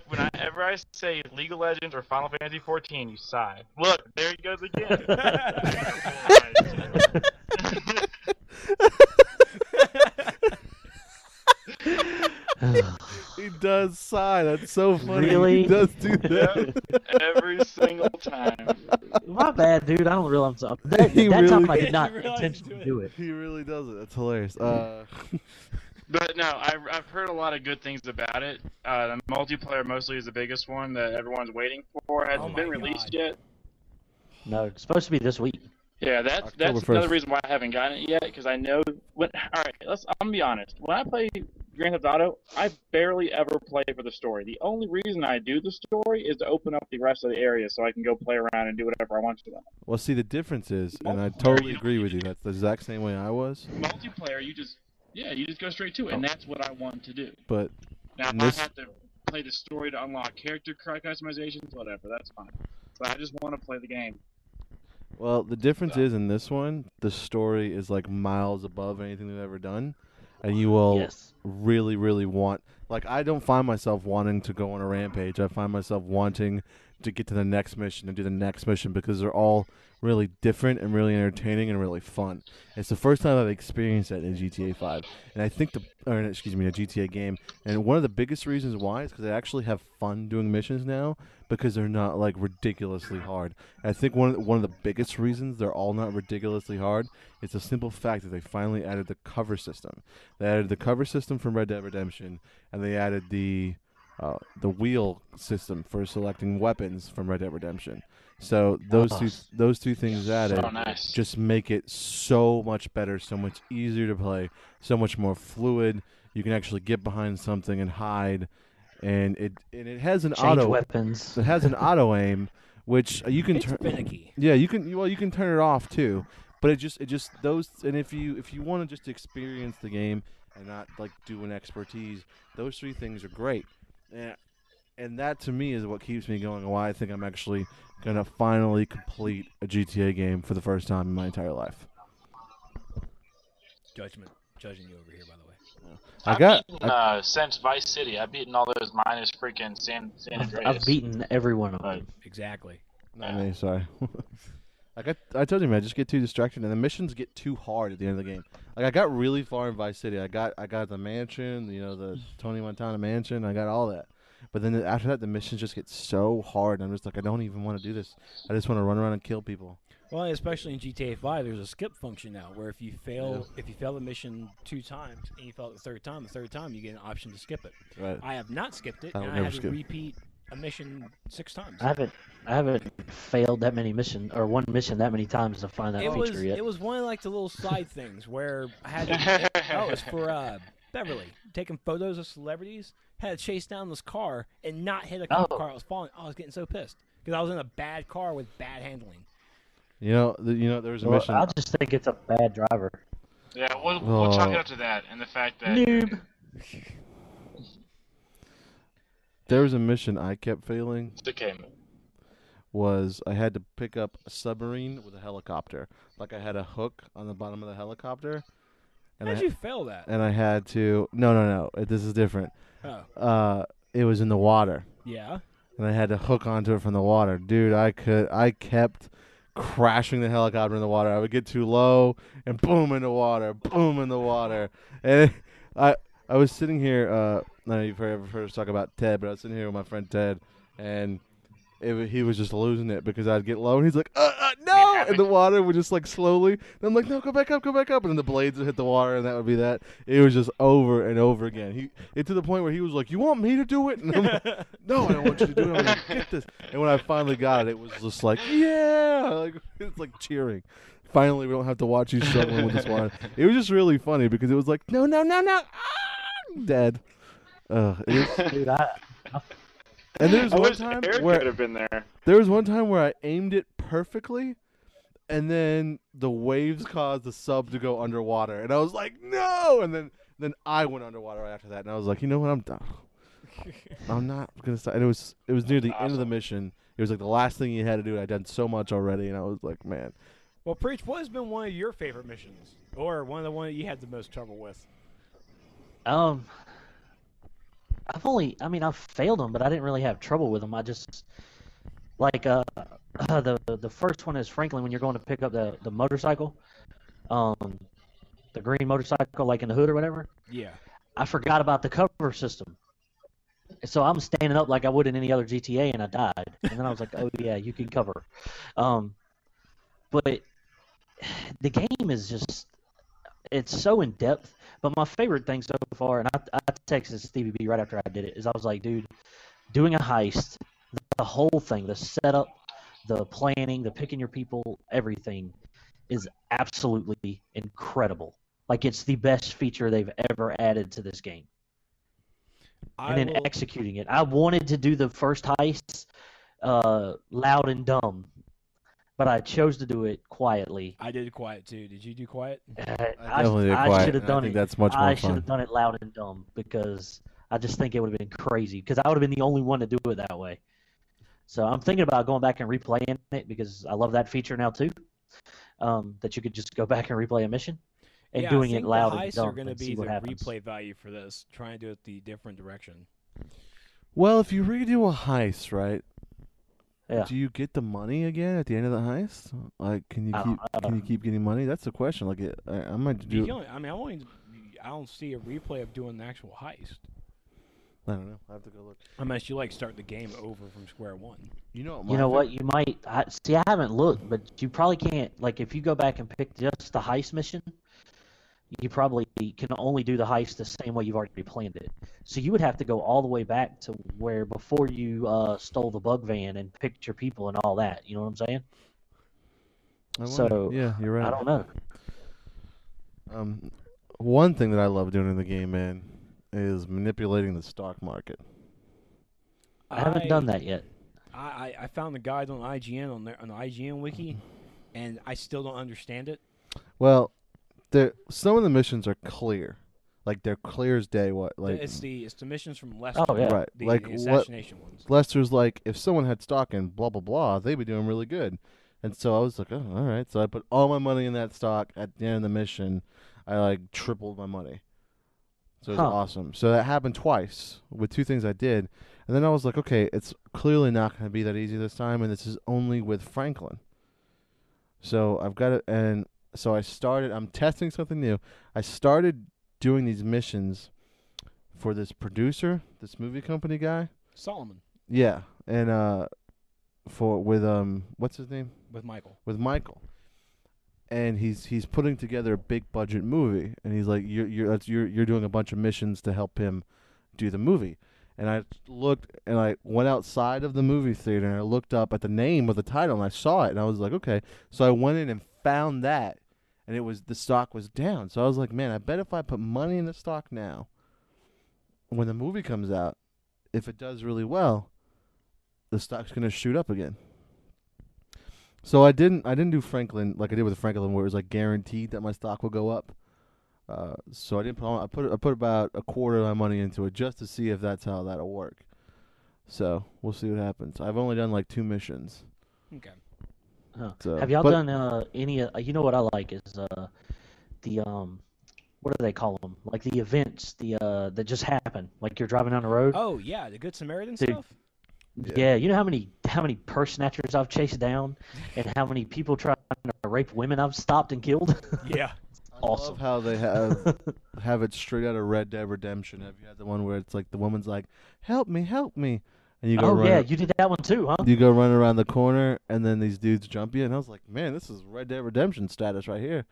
Whenever I say League of Legends or Final Fantasy 14, you sigh. Look, there he goes again. He does sigh. That's so funny. Really? He does do that. Every single time. My bad, dude. I don't realize that He time I really- did not He realized intentionally do it. He really does it. That's hilarious. But no, I've heard a lot of good things about it. The multiplayer mostly is the biggest one that everyone's waiting for. Hasn't Oh my been released God. yet. No, it's supposed to be this week. Yeah, that's October another 1st. reason why I haven't gotten it yet. Because I know when. All right, I'm gonna be honest. When I play Grand Theft Auto, I barely ever play for the story. The only reason I do the story is to open up the rest of the area so I can go play around and do whatever I want to them. well, see, the difference is, and I totally agree with you. That's the exact same way I was. Multiplayer, you just go straight to it, and that's what I want to do. But Now, And if this- I have to play the story to unlock character customizations, whatever, that's fine. But I just want to play the game. well, the difference is in this one, the story is like miles above anything they've ever done, and you will Yes. really, really want. Like, I don't find myself wanting to go on a rampage. I find myself wanting to get to the next mission and do the next mission because they're all really different and really entertaining and really fun. It's the first time I've experienced that in GTA 5, and I think a GTA game. And one of the biggest reasons why is because I actually have fun doing missions now because they're not like ridiculously hard. I think one of the biggest reasons they're all not ridiculously hard is the simple fact that they finally added the cover system. They added the cover system from Red Dead Redemption, and they added the wheel system for selecting weapons from Red Dead Redemption. So those two things added So nice. just make it so much better, so much easier to play, so much more fluid. You can actually get behind something and hide, and it has an Change auto. weapons. It has an auto aim, which you can It's turn. finicky. Yeah, you can turn it off too, but it just those. And if you want to just experience the game and not like do an expertise, those three things are great. And that to me is what keeps me going and why I think I'm actually gonna finally complete a GTA game for the first time in my entire life. Judging you over here, by the way. I got Since Vice City, I've beaten all those minus freaking San Andreas. I've beaten every one of them. Exactly. not me, sorry. I told you, man, I just get too distracted and the missions get too hard at the end of the game. Like I got really far in Vice City. I got the mansion, the Tony Montana mansion. I got all that. But then after that, the missions just get so hard. I'm just like, I don't even want to do this. I just want to run around and kill people. Well, especially in GTA 5, there's a skip function now where if you fail the mission 2 times and you fail it the third time you get an option to skip it. Right. I have not skipped it, I and would I never had to skip. repeat a mission 6 times. I haven't failed that many missions or one mission that many times to find that It feature yet. was one of like the little side things where I had to, it was for Beverly, taking photos of celebrities, had to chase down this car and not hit a Oh. car that was falling. I was getting so pissed because I was in a bad car with bad handling. There was a Well, mission. I just think it's a bad driver. Yeah, we'll chalk it Oh. up to that and the fact that Noob. There was a mission I kept failing. it's okay. Was I had to pick up a submarine with a helicopter. Like I had a hook on the bottom of the helicopter. And How'd you fail that? And I had to. No. This is different. Oh, It was in the water. yeah. And I had to hook onto it from the water. Dude, I kept crashing the helicopter in the water. I would get too low and boom in the water, boom in the water. And I was sitting here, I don't know if you've ever heard us talk about Ted, but I was sitting here with my friend Ted, and he was just losing it because I'd get low, and he's like, no! And the water would just, like, slowly. And I'm like, no, go back up. And then the blades would hit the water, and that would be that. It was just over and over again. It to the point where he was like, you want me to do it? And I'm like, no, I don't want you to do it. I'm like, get this. And when I finally got it, it was just like, yeah! Like, it's like cheering. Finally, we don't have to watch you struggling with this water. It was just really funny because it was like, no. Ah, I'm dead. Dude, And there was I one wish time Eric where could have been there. There was one time where I aimed it perfectly, and then the waves caused the sub to go underwater, and I was like, no! And then I went underwater right after that, and I was like, you know what, I'm done. I'm not gonna stop. And it was near the end of the mission. It was like the last thing you had to do. I'd done so much already, and I was like, man. Well, Preach, what has been one of your favorite missions, or one of the one that you had the most trouble with? I've failed them, but I didn't really have trouble with them. I just like the first one is Franklin when you're going to pick up the motorcycle, the green motorcycle like in the hood or whatever. Yeah. I forgot about the cover system, so I'm standing up like I would in any other GTA, and I died. And then I was like, oh yeah, you can cover. But the game is just it's so in depth. But my favorite thing so far, and I texted Stevie B right after I did it, is I was like, dude, doing a heist, the whole thing, the setup, the planning, the picking your people, everything is absolutely incredible. Like, it's the best feature they've ever added to this game. And then executing it. I wanted to do the first heist loud and dumb, but I chose to do it quietly. I did quiet too. Did you do quiet? I definitely did quiet. should have done I think it. that's much more I fun. should have done it loud and dumb because I just think it would have been crazy because I would have been the only one to do it that way. So I'm thinking about going back and replaying it because I love that feature now too, that you could just go back and replay a mission and doing it loud and dumb. The heists are going to and be see the what happens. replay value for this. Try and do it the different direction. Well, if you redo a heist, right? Yeah. Do you get the money again at the end of the heist? Like, can you keep getting money? That's the question. Like, I might do. I don't see a replay of doing the actual heist. I don't know. I have to go look. Unless you start the game over from square one. You know what? You might I haven't looked, but you probably can't. Like, if you go back and pick just the heist mission, you probably can only do the heist the same way you've already planned it. So you would have to go all the way back to where before you stole the bug van and picked your people and all that. You know what I'm saying? Yeah, you're right. I don't know. One thing that I love doing in the game, man, is manipulating the stock market. I haven't done that yet. I found the guide on IGN on the IGN wiki, and I still don't understand it. Well, some of the missions are clear, like they're clear as day. It's the missions from Lester. Oh, yeah. Right, The assassination ones. Lester's like, if someone had stock in blah blah blah, they'd be doing really good. And so I was like, oh, all right. So I put all my money in that stock. At the end of the mission, I tripled my money. So it was awesome. So that happened twice with two things I did. And then I was like, okay, it's clearly not going to be that easy this time, and this is only with Franklin. So I've got it, and so I'm testing something new. I started doing these missions for this producer, this movie company guy. Solomon. Yeah, and with what's his name? With Michael. With Michael. And he's putting together a big budget movie, and he's like, you're doing a bunch of missions to help him do the movie. And I looked, and I went outside of the movie theater, and I looked up at the name of the title, and I saw it, and I was like, okay. So I went in and found that, and the stock was down. So I was like, man, I bet if I put money in the stock now, when the movie comes out, if it does really well, the stock's gonna shoot up again. So I didn't do Franklin like I did with Franklin, where it was like guaranteed that my stock will go up. So I didn't put I put about a quarter of my money into it just to see if that's how that'll work. So we'll see what happens. I've only done like 2 missions. Okay. Huh. So, Have y'all but- done any? You know what I like is the what do they call them? Like the events, that just happen. Like you're driving down the road. Oh yeah, the Good Samaritan Dude. stuff. Yeah, you know how many purse snatchers I've chased down, and how many people trying to rape women I've stopped and killed. Yeah. Awesome. I love how they have it straight out of Red Dead Redemption. Have you had the one where it's like the woman's like, "Help me, and you go Oh yeah, you did that one too, huh? you go running around the corner, and then these dudes jump you, and I was like, man, this is Red Dead Redemption status right here.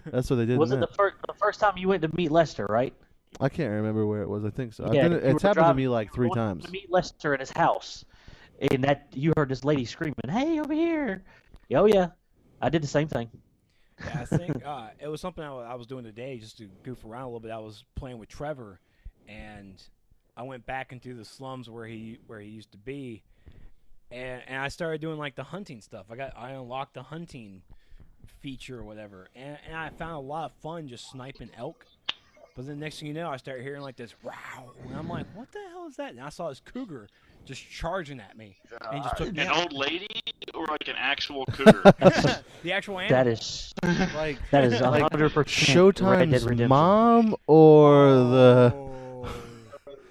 That's what they did. Was in it that. the first time you went to meet Lester, right? I can't remember where it was. I think so. Yeah, It's happened to me like 3 times. To meet Lester in his house, and that you heard this lady screaming, "Hey, over here!" Oh yeah, I did the same thing. Yeah, I think it was something I was doing today just to goof around a little bit. I was playing with Trevor, and I went back into the slums where he used to be, and I started doing like the hunting stuff. I unlocked the hunting feature or whatever, and I found a lot of fun just sniping elk. But then next thing you know, I start hearing like this wow, and I'm like, what the hell is that? And I saw this cougar just charging at me, and he just took me An out. old lady or like an actual cougar? The actual animal. That is Like 100% Red Dead Showtime's Redemption. mom or the. Oh.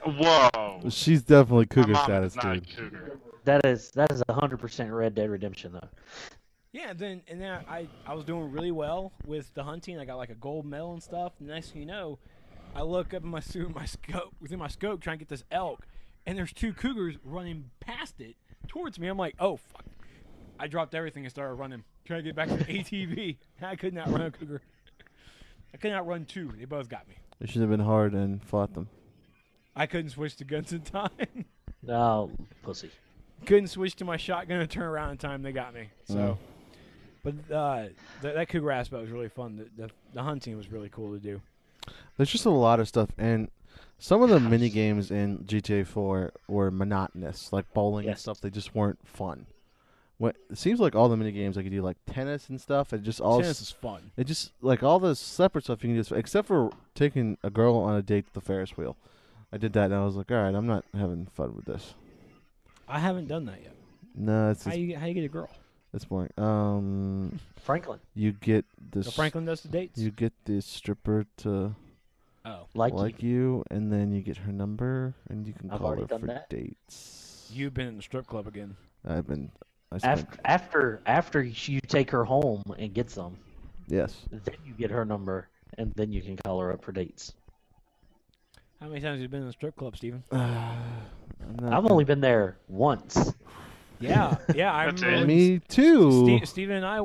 Whoa. She's definitely My cougar mom status, is not a dude. cougar. That is 100% Red Dead Redemption though. Yeah, then I was doing really well with the hunting. I got like a gold medal and stuff. The next thing you know, I look up in my scope, trying to get this elk, and there's 2 cougars running past it towards me. I'm like, oh fuck! I dropped everything and started running, trying to get back to the ATV. I could not run a cougar. I could not run 2. They both got me. You should have been hard and fought them. I couldn't switch to guns in time. Oh, pussy. Couldn't switch to my shotgun and turn around in time. They got me. So, but that cougar aspect was really fun. The hunting was really cool to do. There's just a lot of stuff, and some of the mini games in GTA 4 were monotonous, like bowling and Yes. stuff. They just weren't fun. It seems like all the mini games, like you do like tennis and stuff, it just all Tennis is fun. it just like all the separate stuff you can do, except for taking a girl on a date to the Ferris wheel. I did that, and I was like, all right, I'm not having fun with this. I haven't done that yet. No, How you get a girl? it's boring. Franklin, You get this. So Franklin does the dates. You get the stripper to Oh, like you, and then you get her number, and you can I've call already her done for that. dates. you've been in the strip club again. I spent, after you take her home and get some, yes. then you get her number, and then you can call her up for dates. How many times have you been in the strip club, Steven? I've only been there once. Yeah, I That's remember. it. Me too. Steven and I.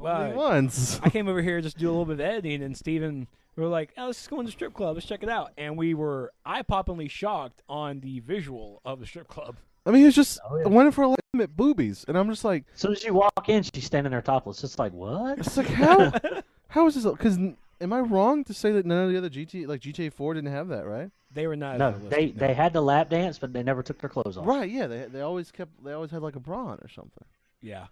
Only once. I came over here just to do a little bit of editing, and Steven, we were like, oh, let's go in the strip club. Let's check it out. And we were eye-poppingly shocked on the visual of the strip club. I mean, he was just Oh, yeah. went for legitimate boobies, and I'm just like, As soon as you walk in, she's standing there topless. It's like, what? it's like how is this? Because am I wrong to say that none of the other GTA 4 didn't have that, right? They were not. No, on the list, they had the lap dance, but they never took their clothes off. Right? Yeah, they always had like a bra on or something. Yeah.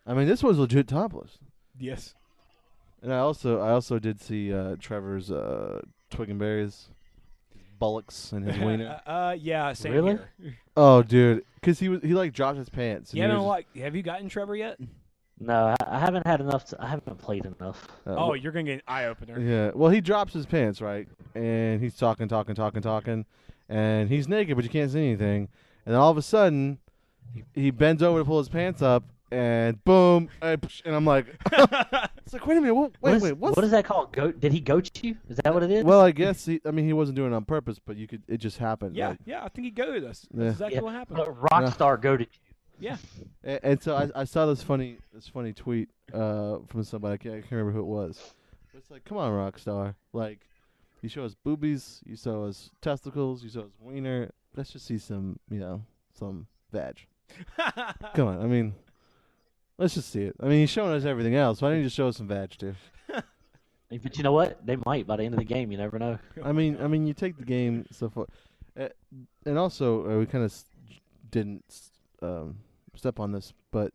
I mean, this was legit topless. Yes. And I also did see Trevor's twig and berries, bullocks, and his wiener. Yeah. Same Really? here. Oh, dude, because he like dropped his pants. and You he haven't was have you gotten Trevor yet? No, I haven't had enough. I haven't played enough. just, Oh, you're gonna get an eye opener. yeah. Well, he drops his pants, right, and he's talking, and he's naked, but you can't see anything. And then all of a sudden, he bends over to pull his pants up, and boom, and I'm like, it's like, wait a minute, wait, What is that called? Did he goat you? Is that what it is? Well, I guess he wasn't doing it on purpose, but it just happened. Yeah, like- I think he goaded us. That's Yeah. exactly what happened. Rockstar goaded you. Yeah. And so I saw this funny tweet from somebody. I can't remember who it was. It's like, come on, Rockstar. Like, you show us boobies, you show us testicles, you show us wiener. Let's just see some vag. Come on. I mean, let's just see it. I mean, he's showing us everything else. Why don't you just show us some vag too? But you know what? They might by the end of the game. You never know. I mean, you take the game so far, and also we kind of didn't step on this, but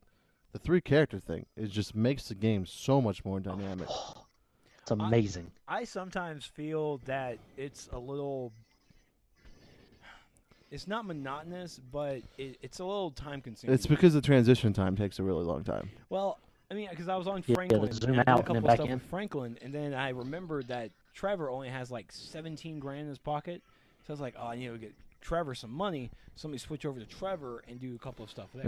the 3-character thing just makes the game so much more dynamic. It's amazing. I sometimes feel that it's a little. It's not monotonous, but it's a little time consuming. It's because the transition time takes a really long time. Well, I mean, because I was on Yeah, Franklin, the zoom and I did out a and couple then of back stuff in. with Franklin, and then I remembered that Trevor only has like 17 grand in his pocket. So I was like, oh, I need to get Trevor some money. So let me switch over to Trevor and do a couple of stuff there.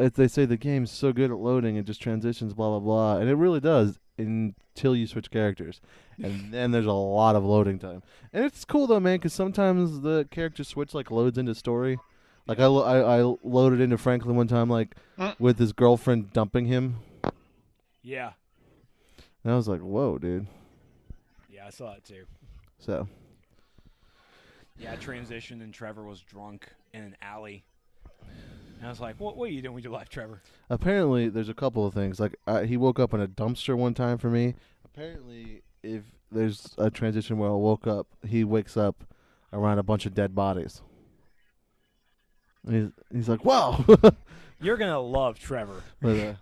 They say the game's so good at loading, it just transitions, blah blah blah, and it really does until you switch characters, and then there's a lot of loading time. And it's cool though, man, because sometimes the character switch like loads into story. Like I loaded into Franklin one time, like with his girlfriend dumping him. Yeah. And I was like, whoa, dude. Yeah, I saw it too. So. Yeah, I transitioned and Trevor was drunk in an alley. And I was like, what are you doing with your life, Trevor? Apparently, there's a couple of things. Like, he woke up in a dumpster one time for me. Apparently, if there's a transition where he wakes up around a bunch of dead bodies. And he's like, wow. You're going to love Trevor. But,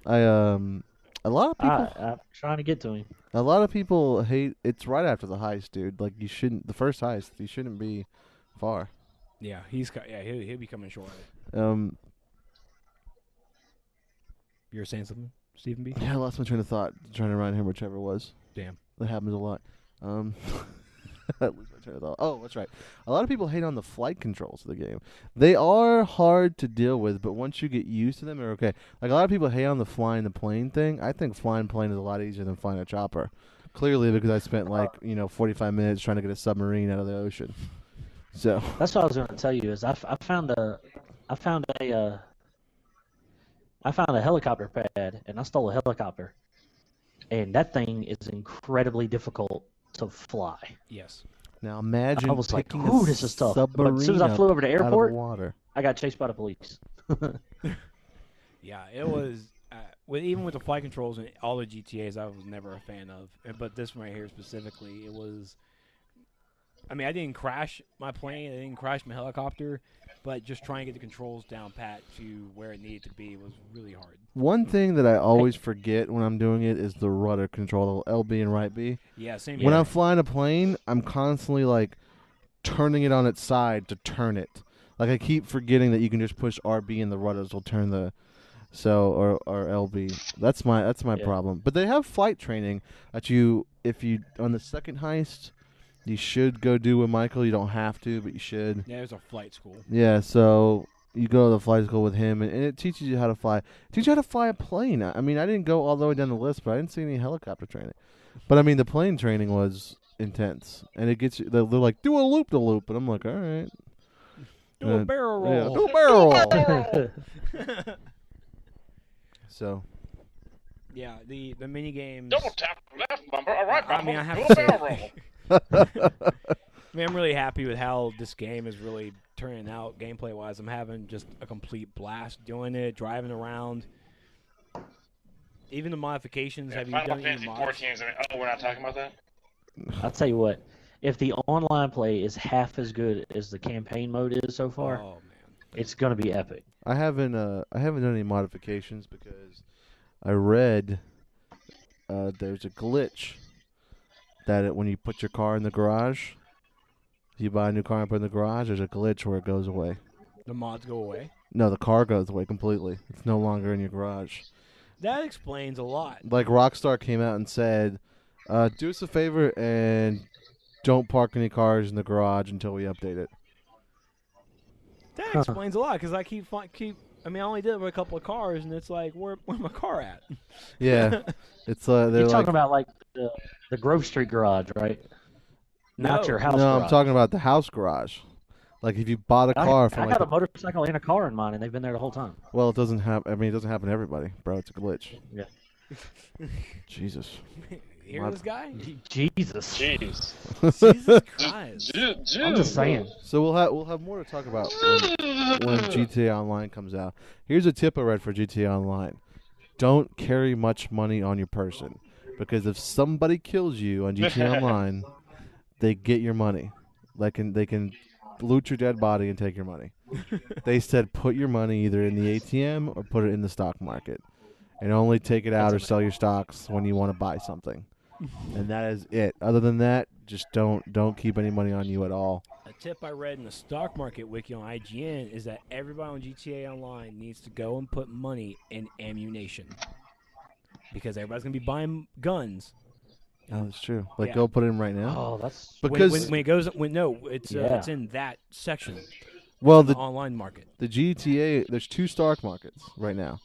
a lot of people. I'm trying to get to him. A lot of people hate. It's right after the heist, dude. Like, you shouldn't. The first heist, you shouldn't be far. Yeah, he'll be coming short. You were saying something, Stephen B? Yeah, I lost my train of thought trying to remind him where Trevor was. Damn. That happens a lot. I lose my train of thought. Oh, that's right. A lot of people hate on the flight controls of the game. They are hard to deal with, but once you get used to them, they're okay. Like, a lot of people hate on the flying the plane thing. I think flying plane is a lot easier than flying a chopper. Clearly, because I spent 45 minutes trying to get a submarine out of the ocean. So that's what I was going to tell you. Is I found a helicopter pad, and I stole a helicopter, and that thing is incredibly difficult to fly. Yes. Now imagine I was like, picking "Ooh, a this is tough." But submarine as soon as I flew over to out of airport, water. I got chased by the police. Yeah, it was. Even with the flight controls and all the GTAs, I was never a fan of. But this one right here specifically, it was. I mean, I didn't crash my plane, I didn't crash my helicopter, but just trying to get the controls down pat to where it needed to be was really hard. One thing that I always forget when I'm doing it is the rudder control, the LB and right B. Yeah, same. When I'm flying a plane, I'm constantly like turning it on its side to turn it. Like, I keep forgetting that you can just push RB and the rudders will turn the or LB. That's my problem. But they have flight training that if you on the second heist. You should go do with Michael. You don't have to, but you should. Yeah, there's a flight school. Yeah, so you go to the flight school with him, and it teaches you how to fly. It teaches you how to fly a plane. I mean, I didn't go all the way down the list, but I didn't see any helicopter training. But, I mean, the plane training was intense. And it gets you, they're like, do a loop-de-loop. And I'm like, all right. Do a barrel roll. Yeah, do a barrel roll. So. Yeah, the mini games. Double tap left bumper. All right, I mean, I have do to a say, barrel roll. I mean, I'm really happy with how this game is really turning out gameplay-wise. I'm having just a complete blast doing it, driving around. Even the modifications. Have you Final done any Fantasy mods? 14 is. Oh, we're not talking about that. I'll tell you what. If the online play is half as good as the campaign mode is so far, Oh man, it's gonna be epic. I haven't done any modifications because I read there's a glitch that when you put your car in the garage, if you buy a new car and put it in the garage, there's a glitch where it goes away. the mods go away. No, the car goes away completely. It's no longer in your garage. That explains a lot. Like, Rockstar came out and said, do us a favor and don't park any cars in the garage until we update it. That explains a lot because I keep. I mean, I only did it with a couple of cars, and it's like, where's my car at? Yeah, it's they're You're like, talking about like the Grove Street garage, right? Not your house no, garage. I'm talking about the house garage. Like, if you bought a car from I got a motorcycle and a car in mine, and they've been there the whole time. well, it doesn't happen. I mean, it doesn't happen to everybody, bro. It's a glitch. Yeah. Jesus. Hear this guy? Jesus. Jeez. Jesus Christ. I'm just saying. So we'll have more to talk about when GTA Online comes out. Here's a tip I read for GTA Online: don't carry much money on your person. because if somebody kills you on GTA Online, they get your money. They can loot your dead body and take your money. They said put your money either in the ATM or put it in the stock market, and only take it out or sell your stocks when you want to buy something. And that is it. Other than that, just don't keep any money on you at all. A tip I read in the stock market wiki on IGN is that everybody on GTA Online needs to go and put money in ammunition because everybody's gonna be buying guns. Oh, that's true. Like, Yeah. go put it in right now. Oh, that's Because when it goes, it's in that section. well, The the online market. the GTA, there's 2 stock markets right now.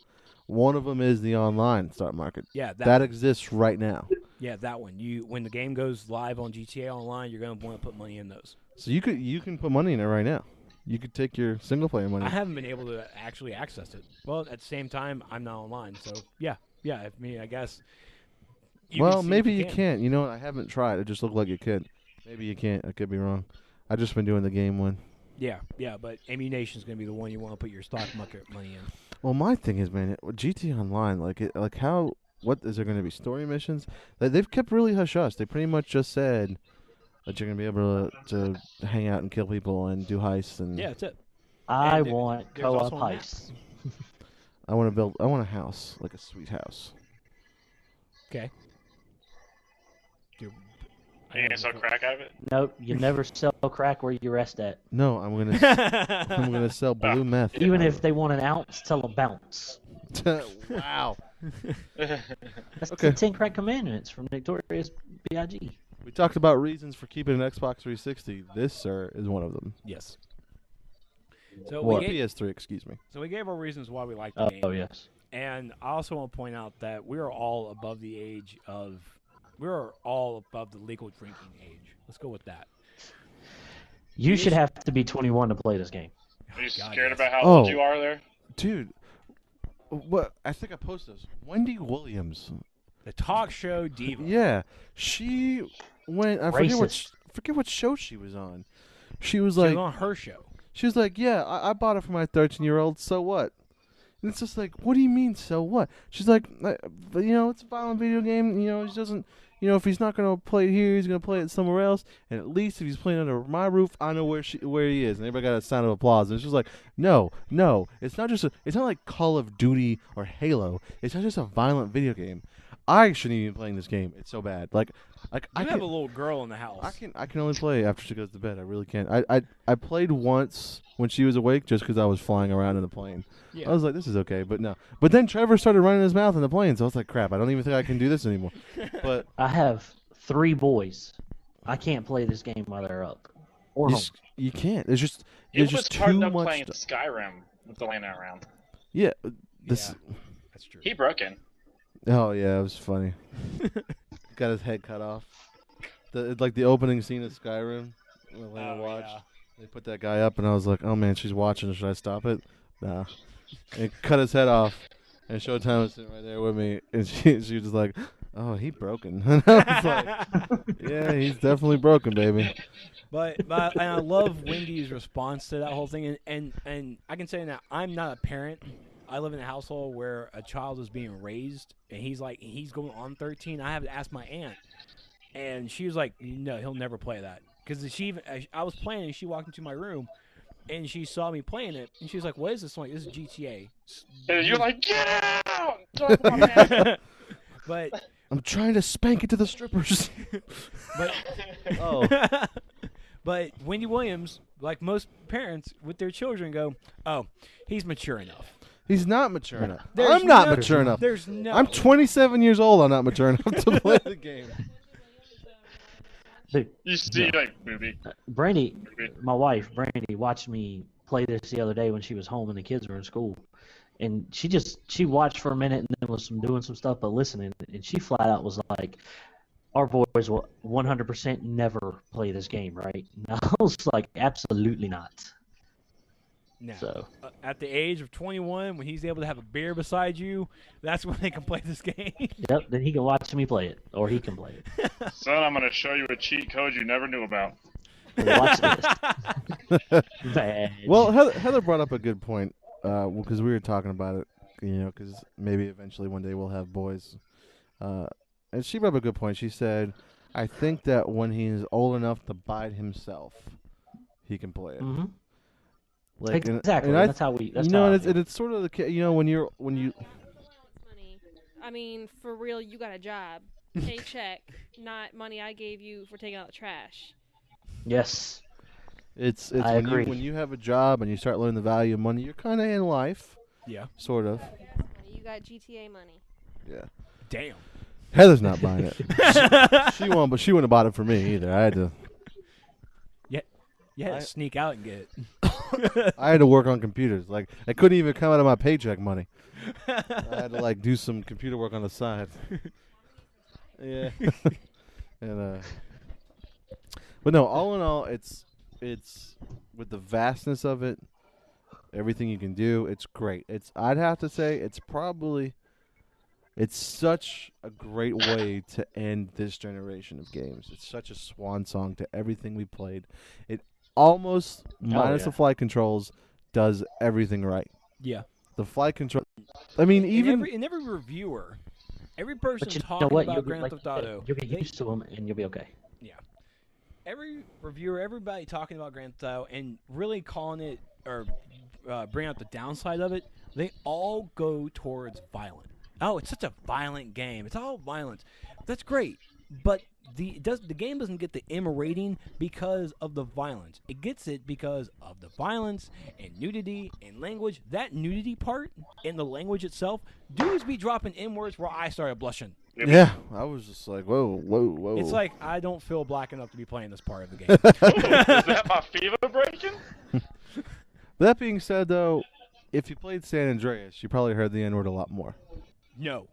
One of them is the online stock market. Yeah, That exists right now. yeah, that one. When the game goes live on GTA Online, you're gonna want to put money in those. So you can put money in it right now. You could take your single player money. I haven't been able to actually access it. Well, at the same time, I'm not online, so yeah. I guess. Well, maybe you can. You know what? I haven't tried. It just looked like you could. Maybe you can't. I could be wrong. I've just been doing the game one. Yeah, but ammunition is gonna be the one you want to put your stock market money in. Well, my thing is, man, GTA Online, what is there going to be story missions? They've kept really hush hush. They pretty much just said that you're going to be able to hang out and kill people and do heists and. Yeah, that's it. I And want there's co-op also a map. heists. I want a house, like a sweet house. Okay. Are you gonna sell crack out of it? Nope, you never sell crack where you rest at. No, I'm gonna I'm gonna sell blue meth. Even if they want an ounce, tell them bounce. Wow. That's Okay. the 10 crack commandments from Notorious B.I.G. We talked about reasons for keeping an Xbox 360. This, sir, is one of them. Yes. So Or we gave, PS3, excuse me. so we gave our reasons why we like the game. Oh, yes. And I also want to point out that we are all above the age of. We are all above the legal drinking age. Let's go with that. You should have to be 21 to play this game. Are you God, scared yes. about how Oh. old you are there? Dude, what? I think I posted this. Wendy Williams. The talk show diva. Yeah, she went. I forget what show she was on. She was She like, was on her show. she was like, yeah, I bought it for my 13-year-old. So what? And it's just like, what do you mean? So what? She's like, it's a violent video game. He doesn't. If he's not gonna play it here, he's gonna play it somewhere else. And at least if he's playing under my roof, I know where he is. And everybody got a sound of applause. And it's just like, no, it's not it's not like Call of Duty or Halo. It's not just a violent video game. I shouldn't even be playing this game. It's so bad. Like You I have can, a little girl in the house. I can only play after she goes to bed. I really can't. I played once when she was awake just because I was flying around in the plane. Yeah. I was like, this is okay, but no. But then Trevor started running his mouth in the plane, so I was like, crap, I don't even think I can do this anymore. But I have 3 boys. I can't play this game while they're up. Or you, home. you can't. There's just It there's was just hard too enough much. playing Skyrim with the land around. Yeah. This. Yeah. That's true. He broken. Oh yeah, it was funny. Got his head cut off. Like the opening scene of Skyrim. When I watched. yeah. They put that guy up, and I was like, "Oh man, she's watching. Should I stop it?" Nah. And cut his head off, and Showtime was sitting right there with me, and she was just like, "Oh, he broken." And I was like, "Yeah, he's definitely broken, baby." But and I love Wendy's response to that whole thing, and I can say that I'm not a parent. I live in a household where a child is being raised, and he's going on 13. I have to ask my aunt, and she was like, "No, he'll never play that." Because I was playing, and she walked into my room, and she saw me playing it, and she was like, "What is this?" I'm like, "This is GTA." And you're like, get out! Don't come in. But I'm trying to spank it to the strippers. but Oh, but Wendy Williams, like most parents with their children, go, "Oh, he's mature enough." he's not mature enough. There's I'm not no- mature enough. There's no. I'm 27 years old. I'm not mature enough to play the game. Dude, You see, like, booby. Brandy, booby. my wife, Brandy, watched me play this the other day when she was home and the kids were in school. And she watched for a minute and then was doing some stuff but listening. And she flat out was like, our boys will 100% never play this game, right? And I was like, absolutely not. Now, So at the age of 21, when he's able to have a beer beside you, that's when they can play this game. yep, then he can watch me play it, or he can play it. Son, I'm going to show you a cheat code you never knew about. Watch this. Bad. Well, Heather brought up a good point because we were talking about it, because maybe eventually one day we'll have boys, and she brought up a good point. She said, "I think that when he's old enough to buy it himself, he can play it." Mm-hmm. Like, Exactly. and That's how we. That's you know, how I and feel. it's sort of the you know when you Money. I mean, for real, you got a job, paycheck, not money I gave you for taking out the trash. Yes. it's I when agree. you have a job and you start learning the value of money, you're kind of in life, Yeah. sort of. Gas money. You got GTA money. Yeah. Damn. Heather's not buying it. She won't, but she wouldn't have bought it for me either. I had to. You had to sneak out and get I had to work on computers. Like it couldn't even come out of my paycheck money. I had to like do some computer work on the side. Yeah. And but no, all in all, it's with the vastness of it, everything you can do, it's great. I'd have to say it's such a great way to end this generation of games. It's such a swan song to everything we played. It almost, minus yeah. the flight controls, does everything right. Yeah. The flight control. I mean, even every reviewer, every person But you know talking what? about You'll Grand Theft Auto, You'll get they- used to them, and you'll be okay. every reviewer, everybody talking about Grand Theft Auto and really calling it or bring out the downside of it, they all go towards violent. Oh, it's such a violent game. It's all violence. That's great, but the game doesn't get the M rating because of the violence. It gets it because of the violence and nudity and language. That nudity part and the language itself, dudes be dropping M words where I started blushing. yeah, I was just like, whoa. It's like I don't feel black enough to be playing this part of the game. Is that my fever breaking? That being said, though, if you played San Andreas, you probably heard the N word a lot more. No.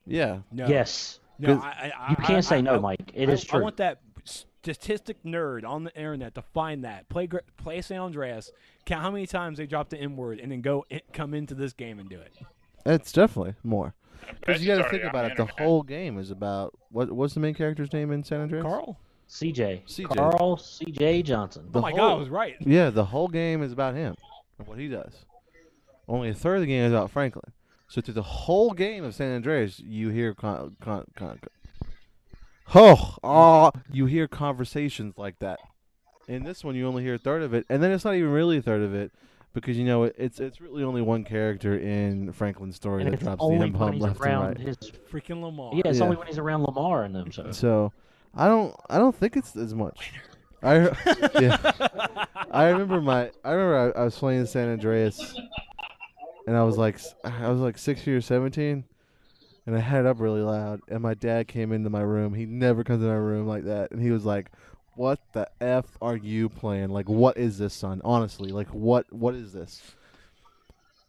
Yeah. No. Yes. No, 'Cause You can't say no, Mike. It is true. I want that statistic nerd on the internet to find that. Play San Andreas, count how many times they drop the N word, and then come into this game and do it. It's definitely more. Because you got to Sorry, think I'm about it. The internet. whole game is about what's the main character's name in San Andreas? Carl? CJ. CJ. Carl C.J. Johnson. The Oh my whole- God, I was right. Yeah, the whole game is about him and what he does. Only a third of the game is about Franklin. So through the whole game of San Andreas, you hear you hear conversations like that. In this one, you only hear a third of it, and then it's not even really a third of it because you know it's really only one character in Franklin's story And that it's drops the only M when bomb he's left and around right. his. Freaking Lamar. Yeah, it's Yeah. only when he's around Lamar and them. So. So I don't think it's as much. Yeah. I remember I was playing San Andreas, and I was like 16 or 17, and I had it up really loud, and my dad came into my room. He never comes in my room like that, and he was like, "What the f are you playing? Like, what is this, son? Honestly, like, what is this?"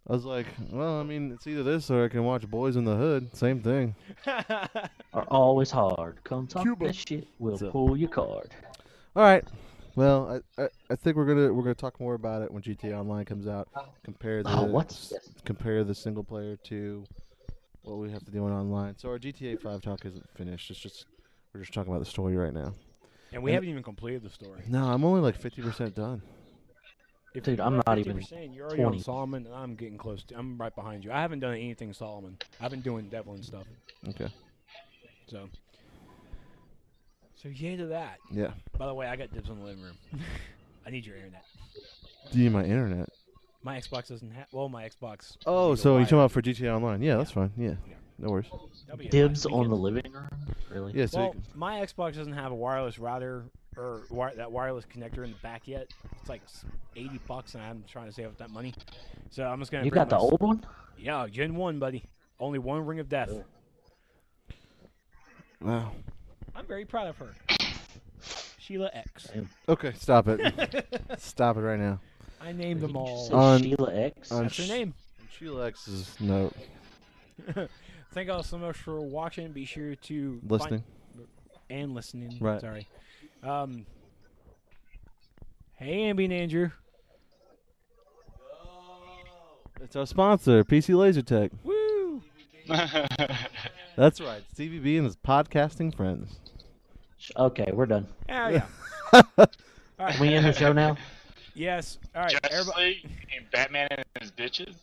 I was like, "Well, I mean, it's either this or I can watch Boys in the Hood. Same thing." Are always hard. Come talk Cuba. that shit. We'll So- pull your card. All right. Well, I think we're gonna talk more about it when GTA Online comes out. Compare the single player to what we have to do on online. So our GTA 5 talk isn't finished. We're just talking about the story right now. And we haven't even completed the story. No, I'm only like 50% done. If Dude, you're I'm at not even 50%, you're already on 20. Solomon, and I'm getting close to. I'm right behind you. I haven't done anything Solomon. I've been doing Devlin stuff. Okay. So yay to that. Yeah. By the way, I got dibs on the living room. I need your internet. Do you need my internet? My Xbox doesn't have. Well, my Xbox. Oh, needs a so you're wire. talking about for GTA Online? Yeah, that's fine. Yeah. No worries. That'll be Dibs fine. on the living room? Really? Yeah. So Well, my Xbox doesn't have a wireless router or that wireless connector in the back yet. It's like $80, and I'm trying to save up that money. So I'm just gonna. You bring got the my- old one? Yeah, Gen 1, buddy. Only one ring of death. wow. I'm very proud of her. Sheila X. Okay, stop it. Stop it right now. I named them all. On- Sheila X. on That's her name. Sheila X's note. Thank y'all so much for watching. Be sure to Listening. and listening. Right. Sorry. Hey, Ambi and Andrew. It's our sponsor, PC Laser Tech. Woo! That's right. Stevie B and his podcasting friends. Okay, we're done. Oh, yeah. Can we end the show now? Yes. All right. Justice Everybody. League and Batman and his bitches.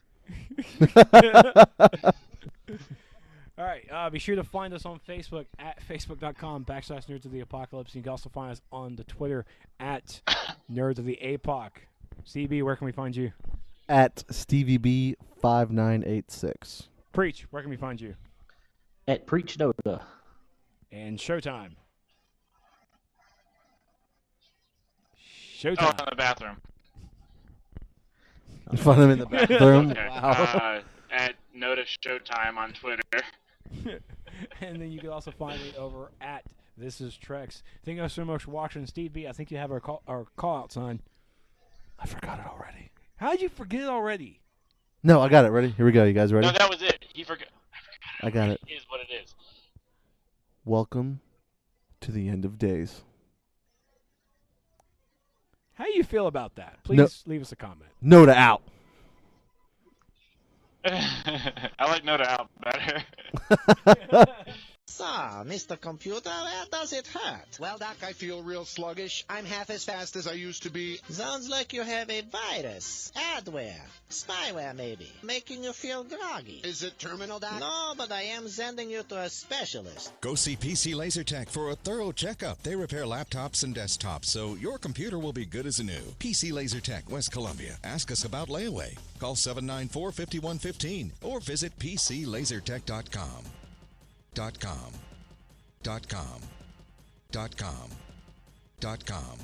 All right. Be sure to find us on Facebook at facebook.com/Nerds of the Apocalypse. You can also find us on the Twitter at Nerds of the APOC. CB, where can we find you? At StevieB5986. Preach, where can we find you? At Preach NotA. And Showtime. Oh, Showtime. in the bathroom. Find him in the bathroom. Okay. Wow. At NotA Showtime on Twitter. And then you can also find me over at This Is Trex. Thank you so much for watching. Steve B, I think you have our call out sign. I forgot it already. How'd you forget it already? No, I got it. Ready? Here we go. You guys ready? No, that was it. He forgot. I got it. It is what it is. Welcome to the end of days. How do you feel about that? Please leave us a comment. NotA out. I like NotA out better. So, Mr. Computer, where does it hurt? Well, Doc, I feel real sluggish. I'm half as fast as I used to be. Sounds like you have a virus, adware, spyware maybe, making you feel groggy. Is it terminal, Doc? No, but I am sending you to a specialist. Go see PC LaserTech for a thorough checkup. They repair laptops and desktops, so your computer will be good as new. PC LaserTech, West Columbia. Ask us about layaway. Call 794-5115 or visit PCLaserTech.com. .com. .com. .com. .com. .com.